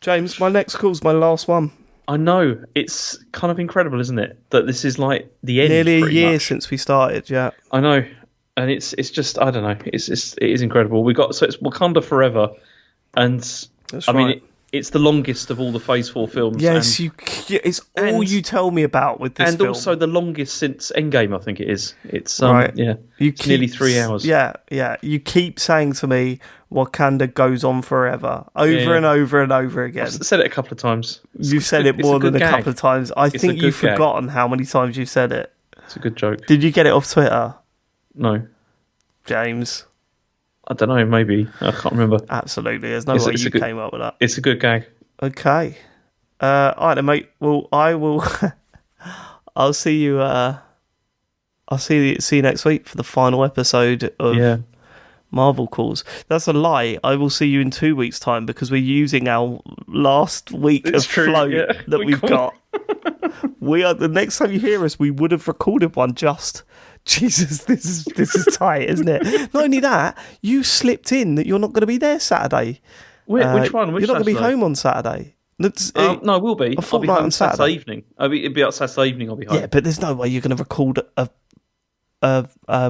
Speaker 2: James, my next call's my last one.
Speaker 1: I know, it's kind of incredible, isn't it? That this is like the end.
Speaker 2: Nearly a year
Speaker 1: much.
Speaker 2: since we started. Yeah,
Speaker 1: I know, and it's just I don't know. It is incredible. So it's Wakanda Forever, and
Speaker 2: that's
Speaker 1: I
Speaker 2: right.
Speaker 1: mean it's the longest of all the Phase 4 films.
Speaker 2: Yes,
Speaker 1: and,
Speaker 2: it's all you tell me about with this
Speaker 1: and
Speaker 2: film.
Speaker 1: also the longest since Endgame. I think it is. It's
Speaker 2: right.
Speaker 1: yeah, it's nearly 3 hours.
Speaker 2: Yeah. You keep saying to me, Wakanda goes on forever, over and over and over again.
Speaker 1: I've said it a couple of times.
Speaker 2: You've said it more than a couple of times. I think you've
Speaker 1: gag.
Speaker 2: forgotten how many times you've said it.
Speaker 1: It's a good joke.
Speaker 2: Did you get it off Twitter?
Speaker 1: No.
Speaker 2: James.
Speaker 1: I don't know, maybe. I can't remember.
Speaker 2: Absolutely. There's no way you came up with that.
Speaker 1: It's a good gag.
Speaker 2: Okay. All right, then, mate. Well, I will... I'll see you... I'll see you next week for the final episode of Marvel Calls. That's a lie. I will see you in 2 weeks' time because we're using our last week of float that we've got. The next time you hear us, we would have recorded one just... Jesus, this is tight, isn't it? Not only that, you slipped in that you're not going to be there Saturday.
Speaker 1: Which one? Which
Speaker 2: you're not going to be home on Saturday.
Speaker 1: No, I will be. I'll be home
Speaker 2: on
Speaker 1: Saturday evening. It'll be out Saturday evening. I'll be home.
Speaker 2: Yeah, but there's no way you're going to record a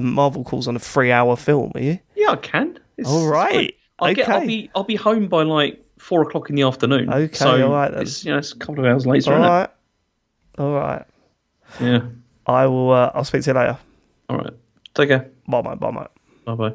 Speaker 2: Marvel Calls on a 3-hour film, are you?
Speaker 1: Yeah, I can.
Speaker 2: All right.
Speaker 1: I'll be home by like 4 o'clock in the afternoon.
Speaker 2: Okay,
Speaker 1: so
Speaker 2: all right then.
Speaker 1: It's a couple of hours later.
Speaker 2: All right.
Speaker 1: Yeah.
Speaker 2: I will. I'll speak to you later.
Speaker 1: All right. Take care.
Speaker 2: Bye, mate.
Speaker 1: Bye bye.